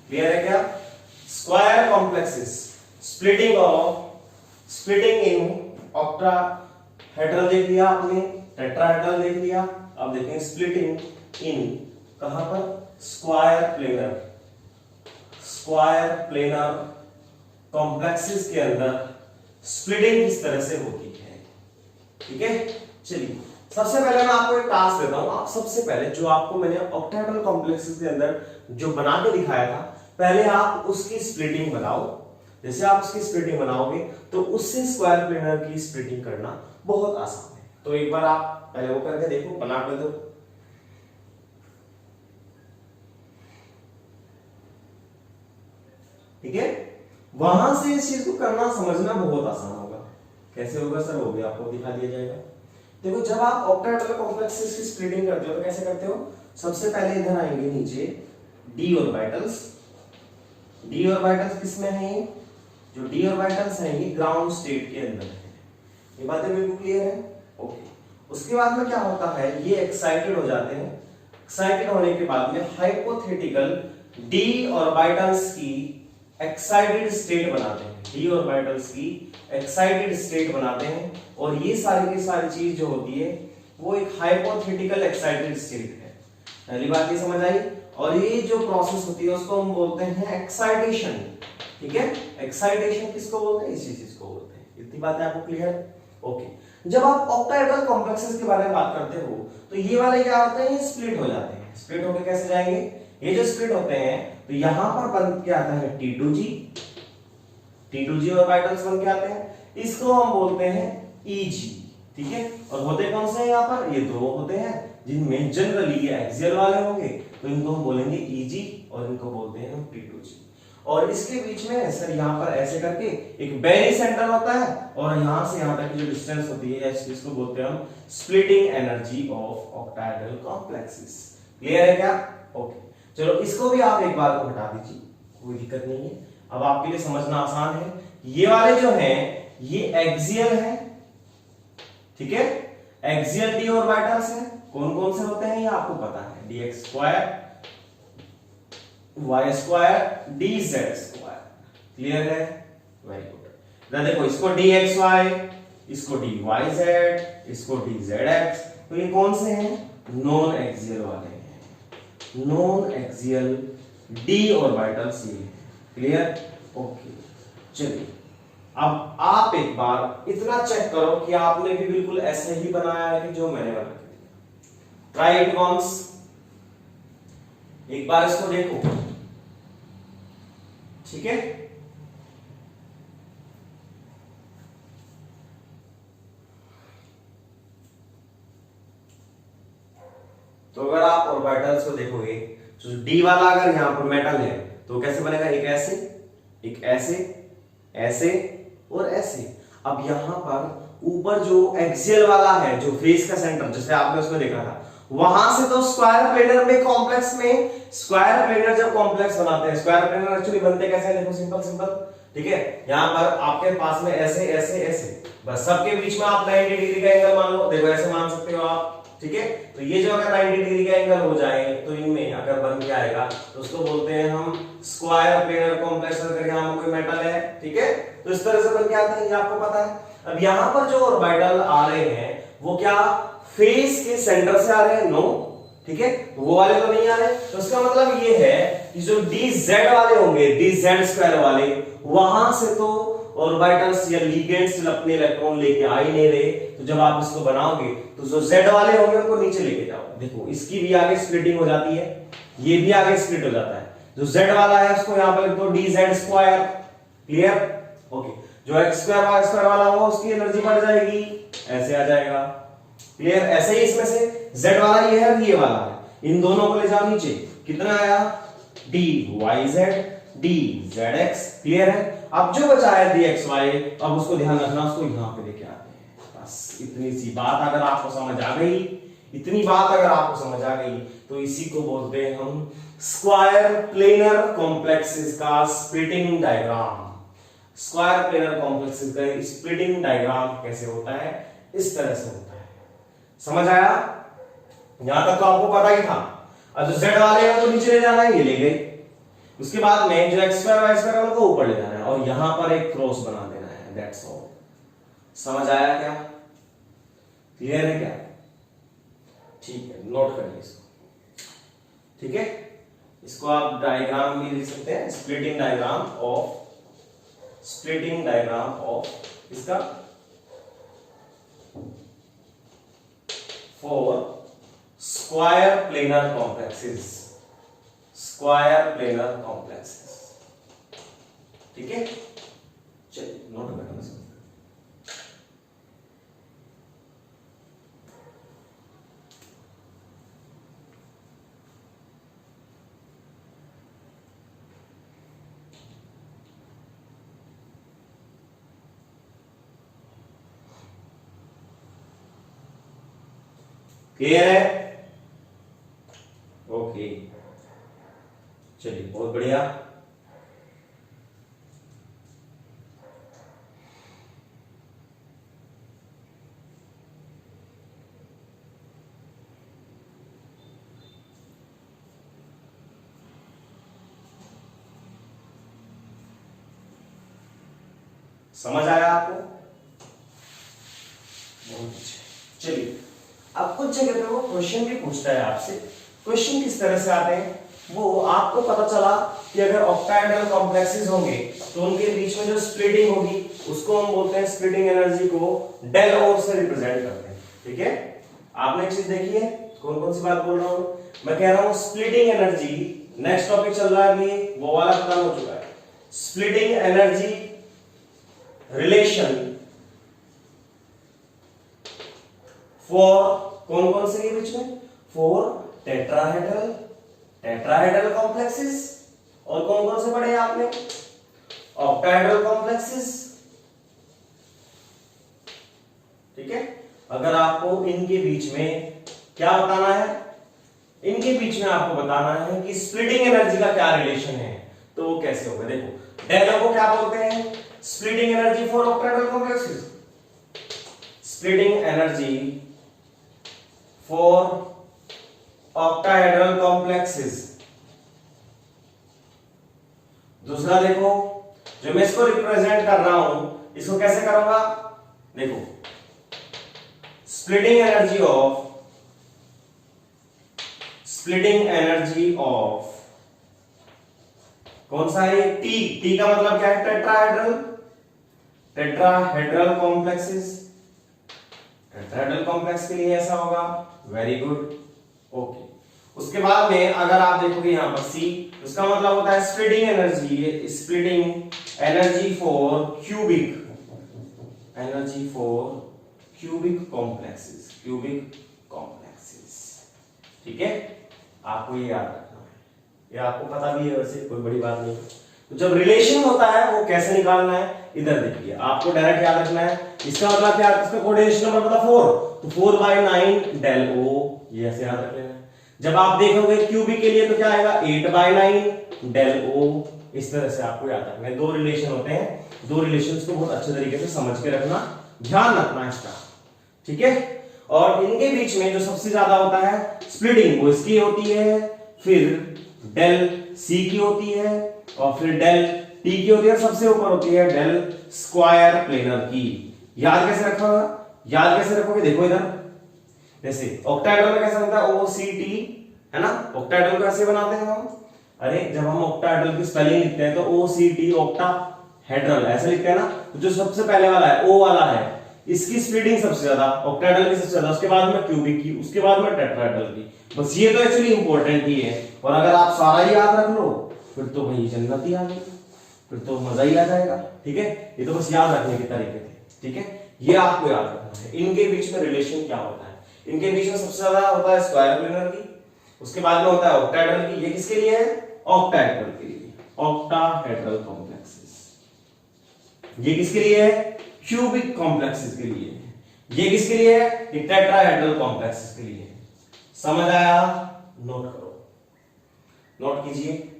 क्लियर है क्या? Square complexes splitting in octahedral देख लिया आपने, टेट्राहेड्रल देख लिया, अब देखें स्प्लिटिंग इन कहां पर, स्क्वायर प्लेनर कॉम्प्लेक्सेस के अंदर स्प्लिटिंग किस तरह से होती है। ठीक है, चलिए सबसे पहले मैं आपको एक टास्क देता हूं। आप सबसे पहले जो आपको मैंने ऑक्टाहेड्रल कॉम्प्लेक्सेस के अंदर जो बना के दिखाया था, पहले आप उसकी स्प्लिटिंग बनाओ। जैसे आप उसकी स्प्लिटिंग बनाओगे तो उससे स्क्वायर प्लेनर की स्प्लिटिंग करना बहुत आसान है। तो एक बार आप पहले वो करके देखो, बना कर दो। ठीक है, वहां से इस चीज को करना समझना बहुत आसान होगा। कैसे होगा सर, वो भी आपको दिखा दिया जाएगा। देखो जब आप ऑक्टाहेड्रल कॉम्प्लेक्सेस की स्प्लिटिंग करते हो तो कैसे करते हो, सबसे पहले इधर आएंगे नीचे डी ऑर्बिटल्स। डी ऑर्बिटल्स किसमें है, जो डी ऑर्बिटल्स हैं ये ग्राउंड स्टेट के अंदर है। ये बातें बिल्कुल क्लियर है? ओके। उसके बाद में क्या होता है, ये एक्साइटेड हो जाते हैं। एक्साइटेड होने के बाद में हाइपोथेटिकल डी ऑर्बिटल्स की एक्साइटेड स्टेट बनाते हैं। डी ऑर्बिटल्स की एक्साइटेड स्टेट बनाते हैं और ये सारी की सारी चीज जो होती है वो एक हाइपोथेटिकल एक्साइटेड स्टेट है। पहली बात ये समझ आई। और ये जो प्रोसेस होती है उसको हम बोलते हैं एक्साइटेशन। ठीक है, एक्साइटेशन किसको बोलते हैं, इसी चीज को बोलते हैं। इतनी बात है आपको क्लियर? ओके। जब आप ऑक्टाहेड्रल कॉम्प्लेक्सेस के बारे में बात करते हो तो ये वाले क्या होते हैं, स्प्लिट हो जाते हैं। स्प्लिट होकर कैसे जाएंगे, ये जो स्प्लिट होते हैं तो यहां पर बन के आता है T2G ऑर्बिटल्स बन के आते हैं। इसको हम बोलते हैं EG। ठीक है, और होते कौन से हैं यहाँ पर, ये दो होते हैं जिनमें जनरली ये एक्सियल वाले होंगे तो इनको हम बोलेंगे EG और इनको बोलते हैं हम T2G। और इसके बीच में सर यहाँ पर ऐसे करके एक बेरी सेंटर होता है और यहां से यहां तक की जो डिस्टेंस होती है इसको बोलते हैं हम splitting energy of octahedral complexes. Clear है क्या? ओके, चलो इसको भी आप एक बार को हटा दीजिए, कोई दिक्कत नहीं है। अब आपके लिए समझना आसान है। ये वाले जो हैं ये एक्सियल है। ठीक है, एक्सियल डी ऑर्बिटल्स हैं। कौन कौन से होते हैं ये आपको पता है, dx square, y square, dz square. Clear है? Very good. इधर देखो, इसको dxy, इसको dyz, इसको dzx। तो ये कौन से हैं, नॉन एक्सियल वाले हैं। नॉन एक्सियल डी ऑर्बिटल्स ये है। क्लियर? ओके, चलिए अब आप एक बार इतना चेक करो कि आपने भी बिल्कुल ऐसे ही बनाया है कि जो मैंने बना के दिया। ट्राई इट वंस, एक बार इसको देखो। ठीक है, तो अगर आप ऑर्बिटल्स को देखोगे तो डी वाला अगर यहां पर मेटल है तो कैसे बनेगा, एक ऐसे, एक ऐसे, ऐसे और ऐसे। अब यहां पर ऊपर जो एक्सियल वाला है, जो फेस का सेंटर जैसे आपने उसमें देखा था, वहां से तो स्क्वायर प्लेनर में कॉम्प्लेक्स में, स्क्वायर प्लेनर जब कॉम्प्लेक्स बनाते हैं, स्क्वायर प्लेनर एक्चुअली बनते कैसे हैं, देखो सिंपल सिंपल। ठीक है, यहां पर आपके पास में ऐसे ऐसे ऐसे, बस सबके बीच में आप 90 डिग्री का एंगल मान लो। देखो ऐसे मान सकते हो आप। ठीक है, तो ये जो अगर 90 डिग्री का एंगल हो जाए तो इनमें अगर बन के आएगा तो उसको बोलते हैं हम स्क्वायर प्लेनर कॉम्प्लेक्स। अगर यहां कोई मेटल है, ठीक है, तो इस तरह से बन के आता है, ये आपको पता है। अब यहां पर जो ऑर्बिटल आ रहे हैं वो क्या फेस के सेंटर से आ रहे हैं? नो। ठीक है, वो वाले तो नहीं आ रहे। तो इसका मतलब ये है कि जो dz वाले होंगे, dz स्क्वायर वाले, वहां से तो ऑर्बिटल्स या लिगेंड्स अपने इलेक्ट्रॉन लेके आ ही नहीं रहे। तो जब आप इसको बनाओगे तो जो z वाले होंगे उनको नीचे लेके जाओ। देखो इसकी भी आगे स्प्लिटिंग हो जाती है, ये भी आगे स्प्लिट हो जाता है। जो z वाला है उसको यहां पर लिख दो dz स्क्वायर। क्लियर? ओके, जो x स्क्वायर y स्क्वायर वाला होगा उसकी एनर्जी बढ़ जाएगी, ऐसे आ जाएगा। क्लियर? ऐसे ही इसमें से z वाला ये है, ये वाला है, इन दोनों को ले जाओ नीचे। कितना आया, dyz, dzx। क्लियर है? अब जो बचा है dxy, अब उसको ध्यान रखना, उसको यहां पे लेके आते हैं। बस इतनी सी बात अगर आपको समझ आ गई, इतनी बात अगर आपको समझ आ गई तो इसी को बोलते हैं हम स्क्वायर प्लेनर कॉम्प्लेक्सेस का splitting diagram. Square planar complexes का स्प्लिटिंग डायग्राम कैसे होता है, इस तरह से होता है। समझ आया? यहां तक तो आपको पता ही था। अब जो z वाले हैं तो नीचे ले जाना है, ये ले गए। उसके बाद में जो x स्क्वायर y स्क्वायर उनको ऊपर ले जाना है और यहां पर एक क्रॉस बना देना है, दैट्स ऑल। समझ आया क्या? क्लियर है क्या? ठीक है, नोट करिए इसको। ठीक है, इसको आप डायग्राम भी लिख सकते हैं, स्प्लिटिंग डायग्राम ऑफ इसका फॉर स्क्वायर प्लेनर कॉम्प्लेक्सेस, ठीक है। चलिए नोट करना इसको। क्लियर है? ओके, चलिए बहुत बढ़िया। समझ आया आपको? बहुत अच्छे। चलिए अब कुछ जगह पे वो क्वेश्चन भी पूछता है आपसे। क्वेश्चन किस तरह से आते हैं, वो आपको पता चला कि अगर ऑक्टाहेड्रल कॉम्प्लेक्सेस होंगे तो उनके बीच में जो स्प्लिटिंग होगी उसको हम बोलते हैं, स्प्लिटिंग एनर्जी को डेल ओ से रिप्रेजेंट करते हैं। ठीक है, आपने एक चीज देखी है, कौन कौन सी बात बोल रहा हूं मैं? कह रहा हूं स्प्लिटिंग एनर्जी, नेक्स्ट टॉपिक चल रहा है अभी, वो वाला खत्म हो चुका है। स्प्लिटिंग एनर्जी रिलेशन फॉर कौन कौन से के बीच में? फॉर टेट्राहेड्रल कॉम्प्लेक्सेस, और कौन कौन से पढ़े आपने? Octahedral complexes. ठीक है, अगर आपको इनके बीच में क्या बताना है, इनके बीच में आपको बताना है कि स्प्लिटिंग एनर्जी का क्या रिलेशन है, तो वो कैसे होगा? देखो डेल को क्या बोलते हैं? Splitting energy for octahedral complexes, splitting energy for octahedral complexes. दूसरा देखो, जो मैं इसको रिप्रेजेंट कर रहा हूं, इसको कैसे करूंगा? देखो स्प्लिटिंग एनर्जी ऑफ कौन सा है? टी का मतलब क्या है? Tetrahedral complexes. टेट्राहेड्रल कॉम्प्लेक्स के लिए ऐसा होगा। Very good, okay. उसके बाद में अगर आप देखोगे यहां पर सी, उसका मतलब होता है splitting energy for cubic complexes. ठीक है, आपको ये याद रखना है, ये आपको पता भी है वैसे, कोई बड़ी बात नहीं। तो जब रिलेशन होता है वो कैसे निकालना है, इधर देखिए, आपको डायरेक्ट याद रखना है। इसका मतलब क्या? इसका कोऑर्डिनेशन नंबर पता 4, तो 4/9 डेल ओ, ये ऐसे याद रख लेना है। जब आप देखोगे क्यूबिक के लिए तो क्या आएगा? 8/9 डेल ओ। इस तरह से आपको याद रखना है। दो रिलेशन होते हैं, दो रिलेशंस को बहुत अच्छे तरीके से समझ के रखना, ध्यान रखना इसका। ठीक है, और इनके बीच में जो सबसे ज्यादा होता है स्प्लिटिंग, वो इसकी होती है, फिर डेल सी की होती है, और फिर डेल टी की होती है, सबसे ऊपर होती है डेल स्क्वायर प्लेनर की। याद कैसे रखोगे? देखो इधर, जैसे ऑक्टाहेड्रल में कैसे बनता है? OCT, है ना? ऑक्टाहेड्रल कैसे बनाते हैं हम? अरे जब हम ऑक्टाहेड्रल की स्पेलिंग लिखते हैं तो OCT, ऑक्टाहेड्रल ऐसे लिखते हैं ना। तो जो सबसे पहले वाला है, O वाला है, इसकी स्प्लिटिंग सबसे ज्यादा, ऑक्टाहेड्रल की सबसे ज्यादा, उसके बाद में क्यूबिक की, उसके बाद में टेट्राहेड्रल की। बस ये तो एक्चुअली इंपॉर्टेंट ही है, और अगर आप सारा ही याद रख लो फिर तो भाई जन्नत ही आ गई, फिर तो मजा ही आ जाएगा। ठीक है, ये तो बस याद रखने के तरीके थे। ठीक है, ये आपको याद रखना है। इनके बीच में रिलेशन क्या होता है? इनके बीच में सबसे ज्यादा होता है स्क्वायर प्लेनर की, उसके बाद में होता है ऑक्टाहेड्रल की। ये किसके लिए है? ऑक्टाहेड्रल के लिए, ऑक्टाहेड्रल कॉम्प्लेक्सेस। ये किसके लिए है? क्यूबिक कॉम्प्लेक्सेस के लिए। ये किसके लिए है? टेट्राहेड्रल कॉम्प्लेक्सेस के लिए। समझ आया? नोट करो, नोट कीजिए।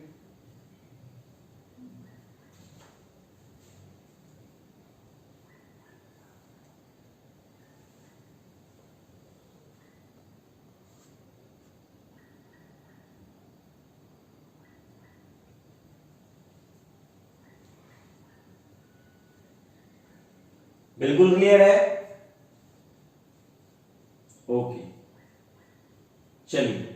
बिल्कुल क्लियर है? ओके, चलिए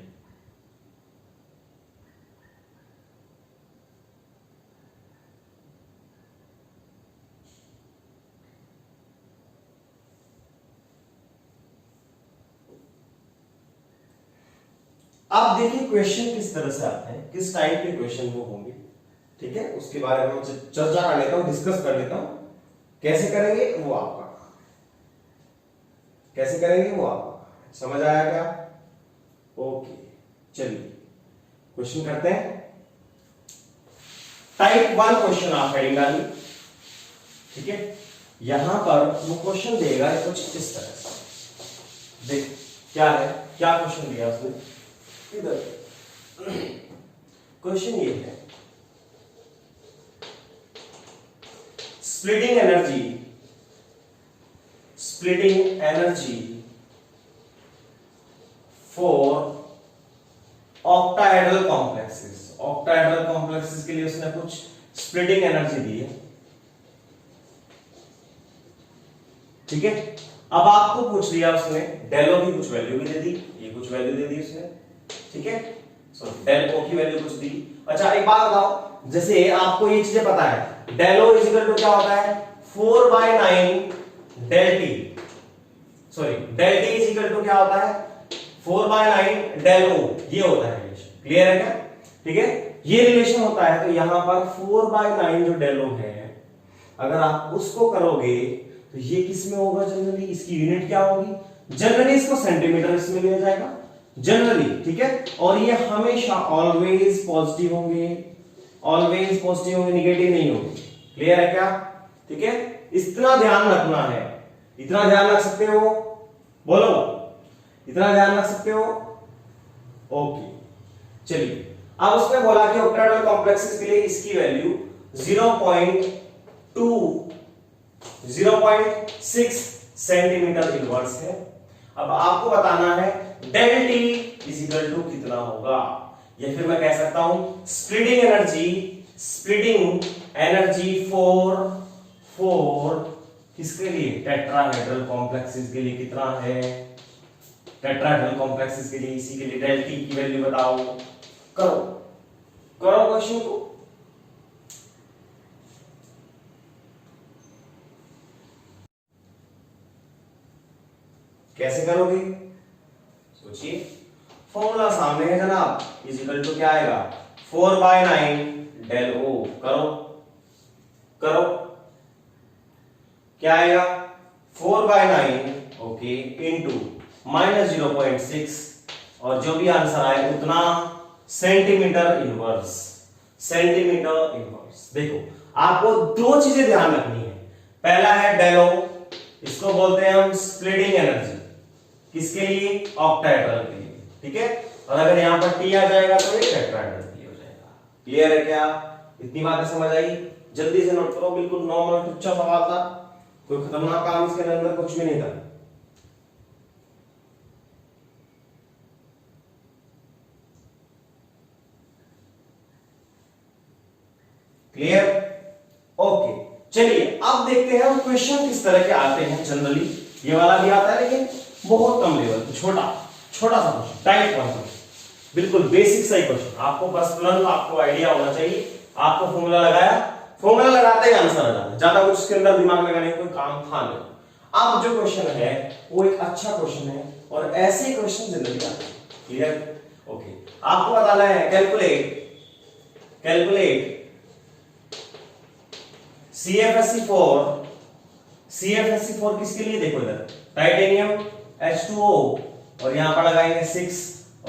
अब देखिए क्वेश्चन किस तरह से आते हैं, किस टाइप के क्वेश्चन वो होंगे, ठीक है, उसके बारे में चर्चा कर लेता हूं, डिस्कस कर लेता हूं। कैसे करेंगे वो आपका, कैसे करेंगे वो आपका, समझ आया क्या? ओके, चलिए क्वेश्चन करते हैं। टाइप 1 क्वेश्चन आप हेडिंग डालिए, ठीक है। यहां पर वो क्वेश्चन देगा कुछ इस तरह से, देख क्या है, क्या क्वेश्चन दिया उसने इधर। क्वेश्चन ये है, splitting energy for octahedral complexes. Octahedral complexes के लिए उसने कुछ स्प्लिटिंग एनर्जी दी है, ठीक है। अब आपको पूछ लिया उसने, डेल ओ की कुछ वैल्यू भी दे दी, ये कुछ वैल्यू दे दी उसने, ठीक है। सो डेल ओ की वैल्यू कुछ दी। अच्छा एक बात बताओ, जैसे आपको ये चीजें पता है, डेल ओ इक्वल टू क्या होता है, 4/9 del T, sorry del T equal to क्या होता है, 4/9 डेल ओ, ये होता है रिलेशन। क्लियर है क्या? ठीक है, ये रिलेशन होता है। तो यहां पर 4/9 जो डेल ओ है, अगर आप उसको करोगे तो ये किस में होगा जनरली, इसकी यूनिट क्या होगी, जनरली इसको सेंटीमीटर इसमें लिया जाएगा जनरली, ठीक है। और ये हमेशा ऑलवेज पॉजिटिव होंगे, ऑलवेज पॉजिटिव होंगे, निगेटिव नहीं होंगे। क्लियर है क्या? ठीक है, इतना ध्यान रखना है। इतना ध्यान रख सकते हो? बोलो, इतना ध्यान रख सकते हो? ओके, चलिए अब उसने बोला कि ऑक्टाहेड्रल कॉम्प्लेक्सेस के लिए इसकी वैल्यू 0.6 सेंटीमीटर इनवर्स है। अब आपको बताना है del T is equal to कितना होगा, या फिर मैं कह सकता हूं स्प्लिटिंग एनर्जी फॉर किसके लिए, टेट्राहेड्रल कॉम्प्लेक्सेस के लिए कितना है, टेट्राहेड्रल कॉम्प्लेक्सेस के लिए, इसी के लिए डेल टी की वैल्यू बताओ। करो करो क्वेश्चन को। कैसे करोगे सोचिए, फॉर्मूला सामने है जनाब, इज इक्वल टू क्या आएगा, 4/9 डेल ओ। करो करो, क्या आएगा, 4/9 ओके इनटू -0.6, और जो भी आंसर आए उतना सेंटीमीटर इनवर्स। Centimetre inverse. देखो आपको दो चीजें ध्यान रखनी है, पहला है डेल ओ, इसको बोलते हैं हम स्प्लिटिंग एनर्जी, किसके लिए, ऑक्टाहेड्रल के लिए, ठीक है। और अगर यहां पर टी आ जाएगा तो ये टेट्राहेड्रल के लिए हो जाएगा। क्लियर है क्या? इतनी बातें समझ आई? जल्दी से नोट करो, बिल्कुल नॉर्मल टुच्चा सवाल था, कोई खतरनाक काम इसके अंदर कुछ भी नहीं था। क्लियर? ओके, चलिए अब देखते हैं हम क्वेश्चन किस तरह के आते हैं जनरली। ये वाला भी आता है लेकिन बहुत कम लेवल पे, छोटा छोटा सा क्वेश्चन, टाइप 1 क्वेश्चन, बिल्कुल बेसिक सा क्वेश्चन। आपको बस तुरंत आपको आइडिया होना चाहिए, आपको फॉर्मूला लगाया, फॉर्मूला लगाते ही आंसर आ जाता है, ज्यादा कुछ उसके अंदर दिमाग लगाने का कोई काम था नहीं। अब जो क्वेश्चन है वो एक अच्छा क्वेश्चन है, और ऐसे क्वेश्चन जनरली आते हैं। क्लियर? ओके, आपको बताना है कैलकुलेट CFSC4 किसके लिए, देखो इधर टाइटेनियम H2O, और यहां पर लगाएंगे 6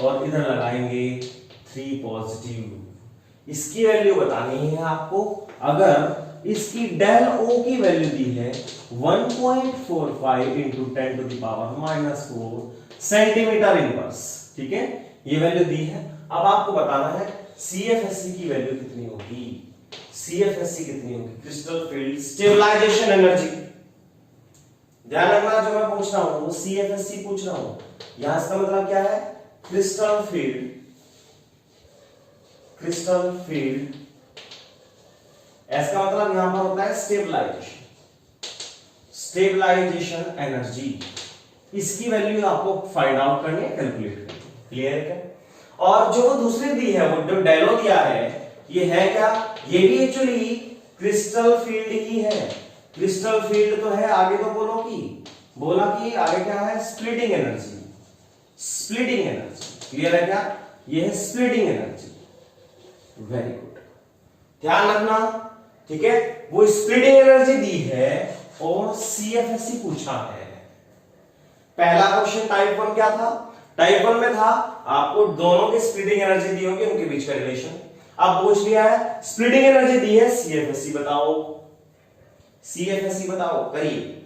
और इधर लगाएंगे 3 पॉजिटिव। इसकी वैल्यू बतानी है आपको। अगर इसकी डेल O की वैल्यू दी है 1.45 इंटू 10⁻⁻⁴ सेंटीमीटर इनवर्स, ठीक है, ये वैल्यू दी है। अब आपको बताना है CFSC की वैल्यू कितनी होगी, CFSC कितनी होगी, क्रिस्टल फील्ड स्टेबलाइजेशन एनर्जी। ध्यान रखना, जो मैं पूछ रहा हूं वो CFSC पूछ रहा हूं, यहां इसका मतलब क्या है, क्रिस्टल फील्ड एस का मतलब यहां पर होता है स्टेबलाइजेशन। स्टेबलाइजेशन एनर्जी, इसकी वैल्यू आपको फाइंड आउट करनी है, कैलकुलेट करनी है। क्लियर है क्या? और जो दूसरी दी है, वो जो डेलो दिया है, ये है क्या? ये भी एक्चुअली क्रिस्टल फील्ड ही है। क्रिस्टल फील्ड तो है, आगे तो बोला कि आगे क्या है? Splitting energy. Splitting energy clear है क्या? ये है स्प्लिटिंग एनर्जी। वेरी गुड, ध्यान रखना, ठीक है। वो स्प्लिटिंग एनर्जी दी है और सीएफएससी पूछा है। पहला क्वेश्चन टाइप 1 क्या था? टाइप 1 में था आपको दोनों की स्प्लिटिंग एनर्जी दी होगी, उनके बीच का रिलेशन। अब पूछ लिया है स्प्लिटिंग एनर्जी दी है, सीएफएससी बताओ। सीएफएससी बताओ, करिए।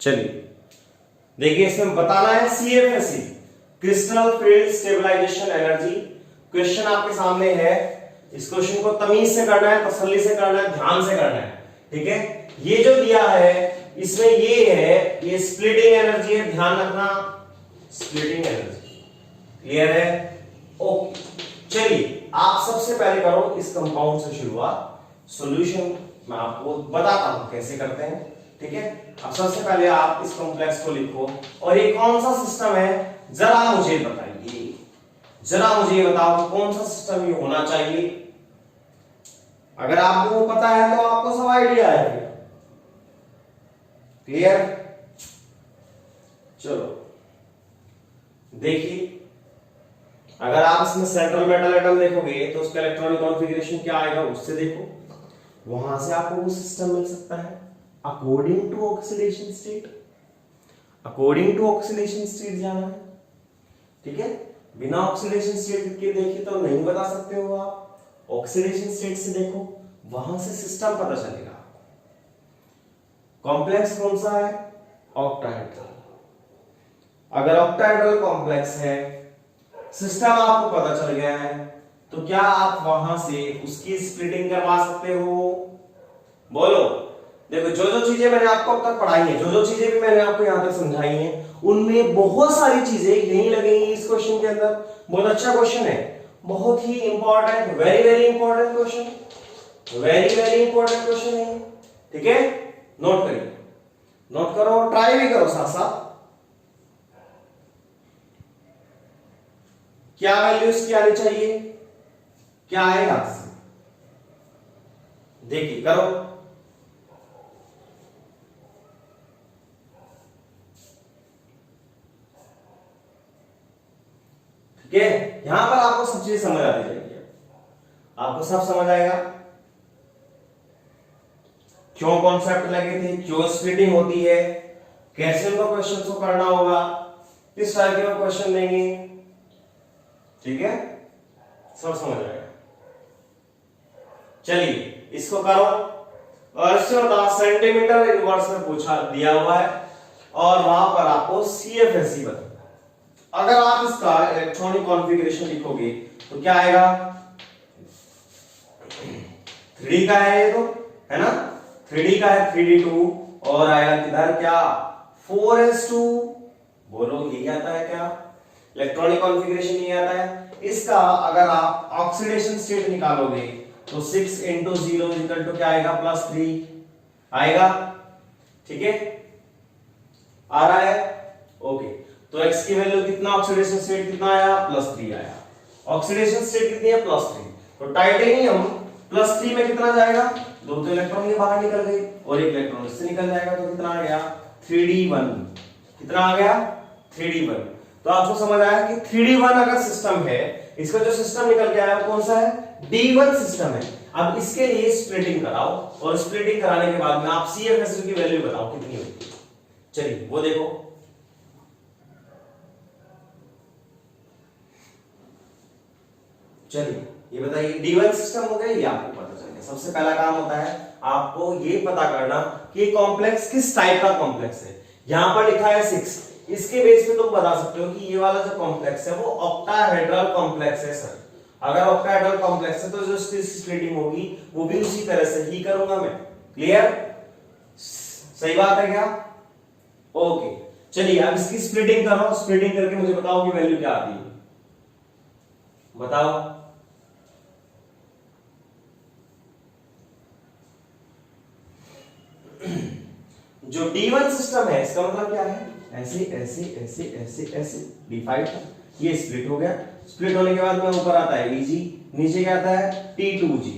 चलिए देखिए, इसमें बताना है CFSC, crystal field stabilisation energy. Question आपके सामने है, इस क्वेश्चन को तमीज से करना है, तसल्ली से करना है, ध्यान से करना है, ठीक है। ये जो दिया है इसमें ये है, ये स्प्लिटिंग एनर्जी है, ध्यान रखना, स्प्लिटिंग एनर्जी। क्लियर है? ओके, चलिए आप सबसे पहले करो इस कंपाउंड से शुरुआत। सॉल्यूशन मैं आपको बताता हूं कैसे करते हैं, ठीक है। अब सबसे पहले आप इस कॉम्प्लेक्स को लिखो, और ये कौन सा सिस्टम है जरा मुझे बताइए। जरा मुझे बताओ कि कौन सा सिस्टम ये होना चाहिए। अगर आपको पता है तो आपको सब आइडिया है। क्लियर? चलो देखिए, अगर आप इसमें सेंट्रल मेटल एटम देखोगे तो उसका इलेक्ट्रॉनिक कॉन्फ़िगरेशन क्या आएगा, उससे देखो, वहां से आपको वो सिस्टम मिल सकता है according to oxidation state. According to oxidation state जाना है, ठीक है। बिना ऑक्सीडेशन स्टेट के देखे तो नहीं बता सकते हो आप, ऑक्सीडेशन स्टेट से देखो, वहां से सिस्टम पता चलेगा। कॉम्प्लेक्स कौन सा है? ऑक्टाहेड्रल। अगर ऑक्टाहेड्रल कॉम्प्लेक्स है, सिस्टम आपको पता चल गया है, तो क्या आप वहां से उसकी स्प्लिटिंग करवा सकते हो? बोलो। देखो, जो जो चीजें मैंने आपको अब तक पढ़ाई है, जो जो चीजें भी मैंने आपको यहां तक समझाई हैं, उनमें बहुत सारी चीजें यही लगेंगी इस क्वेश्चन के अंदर। बहुत अच्छा क्वेश्चन है, बहुत ही important, very very important question, very very important question है, ठीक है। नोट करिए, नोट करो, ट्राई भी करो साथ साथ। क्या वैल्यूज की आनी चाहिए, क्या आएगा, देखिए करो। ठीक है, यहां पर आपको सब चीजें समझ आती जाएगी, आपको सब समझ आएगा। क्यों कॉन्सेप्ट लगे थे, क्यों स्प्लिटिंग होती है, कैसे उनको क्वेश्चन को करना होगा, किस टाइप के क्वेश्चन देंगे, ठीक है, सब समझ आएगा। चलिए इसको करो, और इससे बता सेंटीमीटर इनवर्स में पूछा दिया हुआ है, और वहां पर आपको सीएफएससी बताओ। अगर आप इसका इलेक्ट्रॉनिक कॉन्फ़िगरेशन लिखोगे तो क्या आएगा, 3D का है ये, तो है ना, 3D का है, 3D2, और आएगा किधर क्या, 4s2। बोलो यही आता है क्या, इलेक्ट्रॉनिक कॉन्फ़िगरेशन यही आता है। इसका अगर आप ऑक्सीडेशन स्टेट निकालोगे तो 6 × 0 = क्या आएगा, +3 आएगा, ठीक है, आ रहा है, ओके। तो x की वैल्यू कितना, ऑक्सीडेशन स्टेट कितना आया, +3 आया। ऑक्सीडेशन स्टेट कितनी है, +3। तो टाइटेनियम +3 में कितना जाएगा, 2 तो इलेक्ट्रॉन के बाहर निकल गए और एक इलेक्ट्रॉन इससे निकल जाएगा, तो कितना आ गया, 3d1। कितना आ गया, 3d1। तो आपको समझ आया कि 3d1 अगर सिस्टम है, इसका जो सिस्टम निकल के आया कौन सा है, d1 सिस्टम है। अब इसके लिए स्प्लिटिंग कराओ, और स्प्लिटिंग कराने के बाद में आप CFSU की वैल्यू बताओ कितनी होती है। चलिए वो देखो, चलिए ये बताइए, D1 सिस्टम हो गया, ये आपको पता चल गया। सबसे पहला काम होता है आपको ये पता करना कि कॉम्प्लेक्स किस टाइप का कॉम्प्लेक्स है। यहां पर लिखा है 6, इसके बेस पे तुम बता सकते हो कि ये वाला जो कॉम्प्लेक्स है वो ऑक्टाहेड्रल कॉम्प्लेक्स है सर। अगर ऑक्टाहेड्रल कॉम्प्लेक्स है तो जो इसकी स्प्लिटिंग होगी वो भी उसी तरह से ही करूंगा मैं। क्लियर, सही बात है क्या, ओके। चलिए अब इसकी स्प्लिटिंग करो, स्प्लिटिंग करके मुझे बताओ कि वैल्यू क्या आती है, बताओ। जो D1 सिस्टम है इसका मतलब क्या है, ऐसे ऐसे ऐसे ऐसे ऐसे D5 था, ये स्प्लिट हो गया। स्प्लिट होने के बाद में ऊपर आता है Vg, नीचे क्या आता है T2g,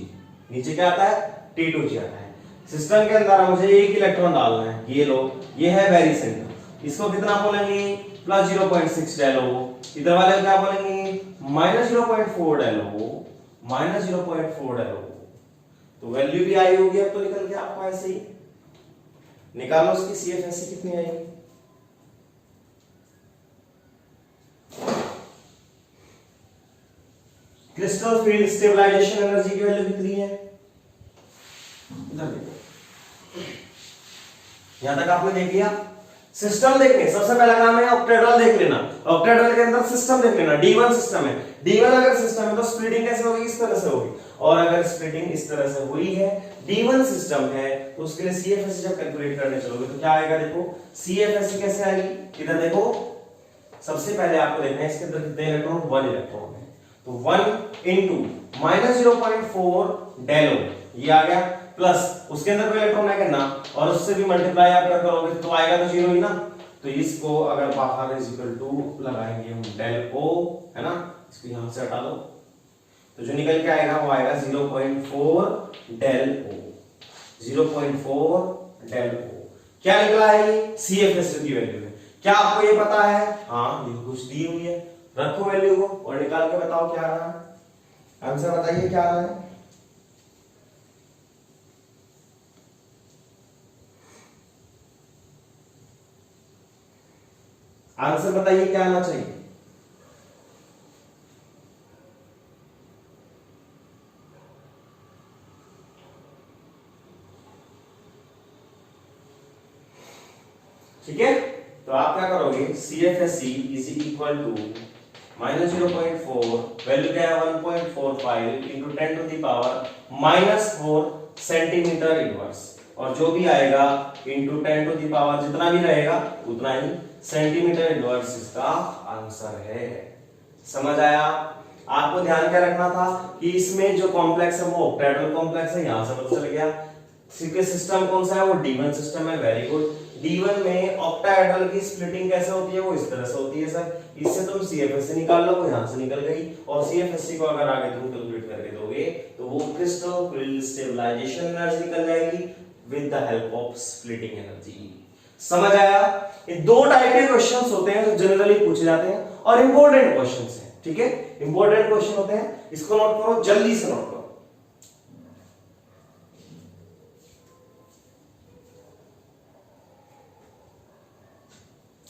नीचे क्या आता है T2g आता है। सिस्टम के अंदर मुझे एक इलेक्ट्रॉन डालना है, ये लो, ये है वेरी सेंटर, इसको कितना बोलेंगे प्लस 0.6 डेलो, इधर वाले को क्या बोलेंगे माइनस 0.4 डेलो, माइनस 0.4 डेलो। तो वैल्यू भी आई होगी, अब तो निकल के आपको ऐसे ही निकालो उसकी CFSE कितनी आएगी। क्रिस्टल फील्ड स्टेबलाइजेशन एनर्जी की वैल्यू कितनी है, इधर देखो, यहां तक आपने देख लिया। सिस्टम देखने सबसे पहला काम है ऑक्टेड्रल देख लेना, ऑक्टेड्रल के अंदर सिस्टम देख लेना। D1 सिस्टम है, D1 अगर सिस्टम है तो स्प्लिटिंग कैसे होगी, इस तरह से होगी, और अगर स्प्लिटिंग इस तरह से हुई है, D1 सिस्टम है, तो उसके लिए CFSE जब कैलकुलेट करने चलोगे तो क्या आएगा, देखो CFSE कैसे आएगी, इधर देखो सबसे पहले आपको देखना है इसके अंदर कितने इलेक्ट्रॉन, 1 इलेक्ट्रॉन है, तो 1 इंटू माइनस 0.4 डेलो, ये आ गया, प्लस उसके अंदर कोई इलेक्ट्रॉन है ना, और उससे भी मल्टीप्लाई आप करोगे तो आएगा तो 0 ही ना, तो इसको अगर बाहर इज इक्वल टू लगाएंगे हम डेल ओ, है ना, इसको यहां से हटा दो, तो जो निकल के आएगा वो आएगा 0.4 डेल ओ, 0.4 डेल ओ। क्या निकला है ये CFSE की वैल्यू है। क्या आपको ये पता है, हाँ ये कुछ दी हुई है, रखो वैल्यू को और निकाल के बताओ क्या आ रहा है, आंसर बताइए क्या आ रहा है। आंसर बताइए क्या आना चाहिए। ठीक है, तो आप क्या करोगे, CFSE is equal to minus 0.4, value क्या है 1.45 into 10 to the power -4 centimetre inverse, और जो भी आएगा इंटू 10 टू द पावर जितना भी रहेगा उतना ही सेंटीमीटर इनवर्स इसका आंसर है। समझ आया। आपको ध्यान क्या रखना था कि इसमें जो कॉम्प्लेक्स है वो ऑक्टेड्रल कॉम्प्लेक्स है, यहां से पता चल गया। सिस्टम कौन सा है, वो D1 सिस्टम है, वेरी गुड। D1 में ऑक्टाहेड्रल की स्प्लिटिंग कैसे होती है, वो इस तरह से होती है सर, इससे तुम CFSE निकाल लो, वो यहां से निकल गई, और CFSE को अगर आगे तुम कैलकुलेट करके दोगे तो वो क्रिस्टल फील्ड स्टेबलाइजेशन एनर्जी निकल जाएगी with the help of splitting energy. समझ आया। ये दो टाइप के क्वेश्चंस होते हैं जो जनरली पूछे जाते हैं और इंपॉर्टेंट क्वेश्चंस हैं, ठीक है, इंपॉर्टेंट क्वेश्चन होते हैं, इसको नोट करो, जल्दी से नोट करो।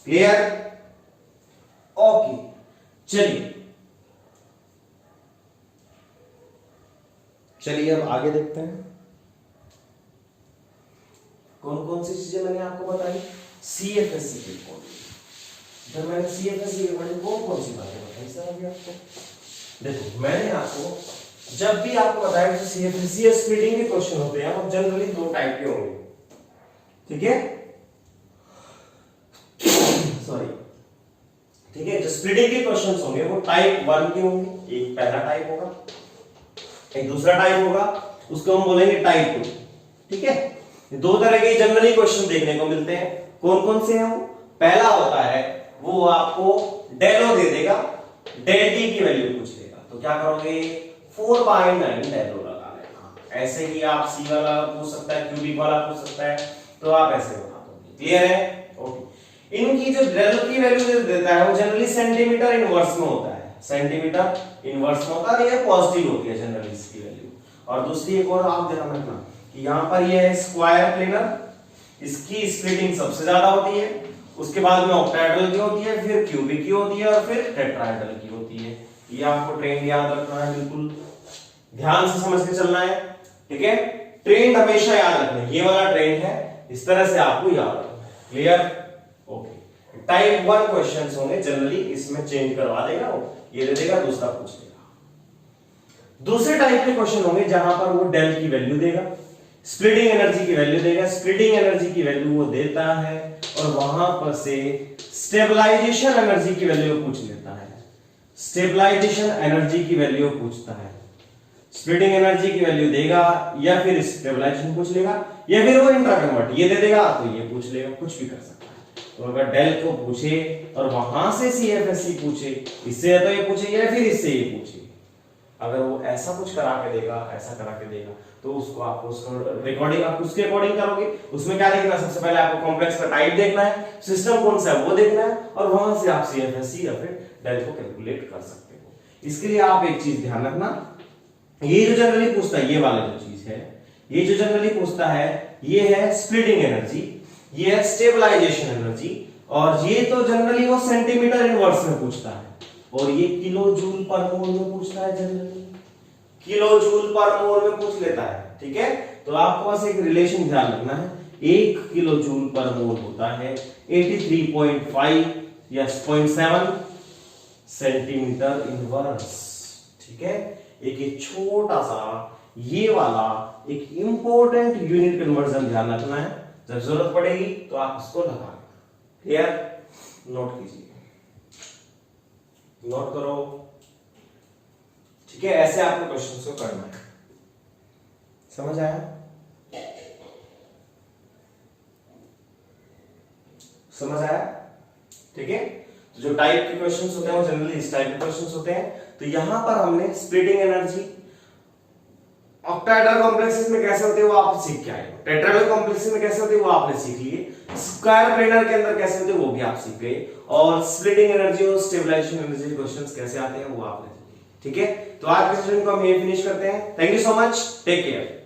Clear, okay. चलिए अब आगे देखते हैं कौन कौन सी चीजें मैंने आपको बताई। CFSE के अकॉर्डिंग जब मैंने CFSE के अकॉर्डिंग कौन कौन सी बातें बताई सर अभी आपको, देखो मैंने आपको जब भी आपको बताया कि CFSE स्प्लिटिंग के क्वेश्चन होते हैं वो जनरली दो टाइप के होंगे, ठीक है, सॉरी, ठीक है, जो स्प्लिटिंग के क्वेश्चंस होंगे वो टाइप 1 के होंगे, एक पहला टाइप होगा, एक दूसरा टाइप होगा, उसको हम बोलेंगे टाइप 2, ठीक है। दो तरह के जनरली क्वेश्चन देखने को मिलते हैं, कौन कौन से हैं वो, पहला होता है वो आपको डेलो दे देगा, डेल टी की वैल्यू पूछ लेगा, तो क्या करोगे 4/9 डेलो लगा लेना, ऐसे ही आप सी वाला पूछ सकता है, क्यूबिक वाला पूछ सकता है, तो आप ऐसे बना दोगे, क्लियर है, ओके। इनकी जो डेलो की वैल्यू देता है वो जनरली सेंटीमीटर इनवर्स में होता है, सेंटीमीटर इनवर्स में होता है, ये पॉजिटिव होती है जनरली इसकी वैल्यू। और दूसरी एक और आप ध्यान रखना कि यहां पर ये है स्क्वायर प्लेनर, इसकी स्प्लिटिंग सबसे ज्यादा होती है, उसके बाद में ऑक्टाहेड्रल की होती है, फिर क्यूबिक की होती है और फिर टेट्राहेड्रल की होती है। ये आपको ट्रेंड याद रखना है, बिल्कुल ध्यान से समझ के चलना है, ठीक है, ट्रेंड हमेशा याद रखना है, ये वाला ट्रेंड है, इस तरह से आपको याद रखना है, क्लियर, ओके। टाइप 1 क्वेश्चंस होंगे जनरली, इसमें चेंज करवा देगा वो, ये दे देगा, दूसरा पूछ लेगा। दूसरे टाइप के क्वेश्चन होंगे जहां पर वो डेल की वैल्यू देगा, स्प्लिटिंग एनर्जी की वैल्यू देगा, स्प्लिटिंग एनर्जी की वैल्यू वो देता है और वहां पर से स्टेबलाइजेशन एनर्जी की वैल्यू पूछ लेता है। स्टेबलाइजेशन एनर्जी की वैल्यू पूछता है, स्प्लिटिंग एनर्जी की वैल्यू देगा या फिर स्टेबलाइजेशन पूछ लेगा या फिर वो इंट्रा कन्वर्ट ये दे देगा तो ये पूछ लेगा, कुछ भी कर सकता है। तो अगर डेल को पूछे और वहां से सीएफएससी पूछे, इससे तो ये पूछे या फिर इससे ये पूछे, अगर वो ऐसा कुछ करा के देगा, ऐसा करा के देगा, तो उसको आपको उसका रिकॉर्डिंग आप उसके अकॉर्डिंग करोगे। उसमें क्या देखना है, सबसे पहले आपको कॉम्प्लेक्स का टाइप देखना है, सिस्टम कौन सा है वो देखना है, और वहां से आप सीएफएससी या फिर डेल को कैलकुलेट कर सकते हो। इसके लिए आप एक चीज ध्यान रखना, ये जो जनरली पूछता है, ये वाला जो चीज है, ये जो जनरली पूछता है, ये है स्प्लिटिंग एनर्जी, ये है स्टेबलाइजेशन एनर्जी, और ये तो जनरली वो सेंटीमीटर इनवर्स में पूछता है, और ये किलो जूल पर मोल में पूछता है, जनरली किलो जूल पर मोल में पूछ लेता है। ठीक है, तो आपको बस एक रिलेशन ध्यान रखना है, 1 किलो जूल पर मोल होता है 83.5 या 0.7 सेंटीमीटर इनवर्स। ठीक है, एक ये छोटा सा ये वाला एक इंपॉर्टेंट यूनिट कन्वर्जन ध्यान रखना है, जब जरूरत पड़ेगी तो आप इसको लगा लेना। क्लियर, नोट कीजिए, नोट करो। ठीक है, ऐसे आपको क्वेश्चन को करना है। समझ आया? समझ आया? ठीक है, तो जो टाइप के क्वेश्चंस होते हैं वो जनरली इस टाइप के क्वेश्चंस होते हैं। तो यहां पर हमने स्प्लिटिंग एनर्जी, ऑक्टाहेड्रल कॉम्प्लेक्सेस में कैसे होते हैं वो आप सीख के आए, टेट्राहेड्रल कॉम्प्लेक्सेस में कैसे होते हैं वो आपने सीख लिए, स्क्वायर प्लेनर के अंदर कैसे होते हैं वो भी आप सीख गए, और स्प्लिटिंग एनर्जी और स्टेबलाइजेशन एनर्जी क्वेश्चंस कैसे आते हैं वो आपने। ठीक है, तो आज के सेशन को हम यहीं फिनिश करते हैं। Thank you so much, take care.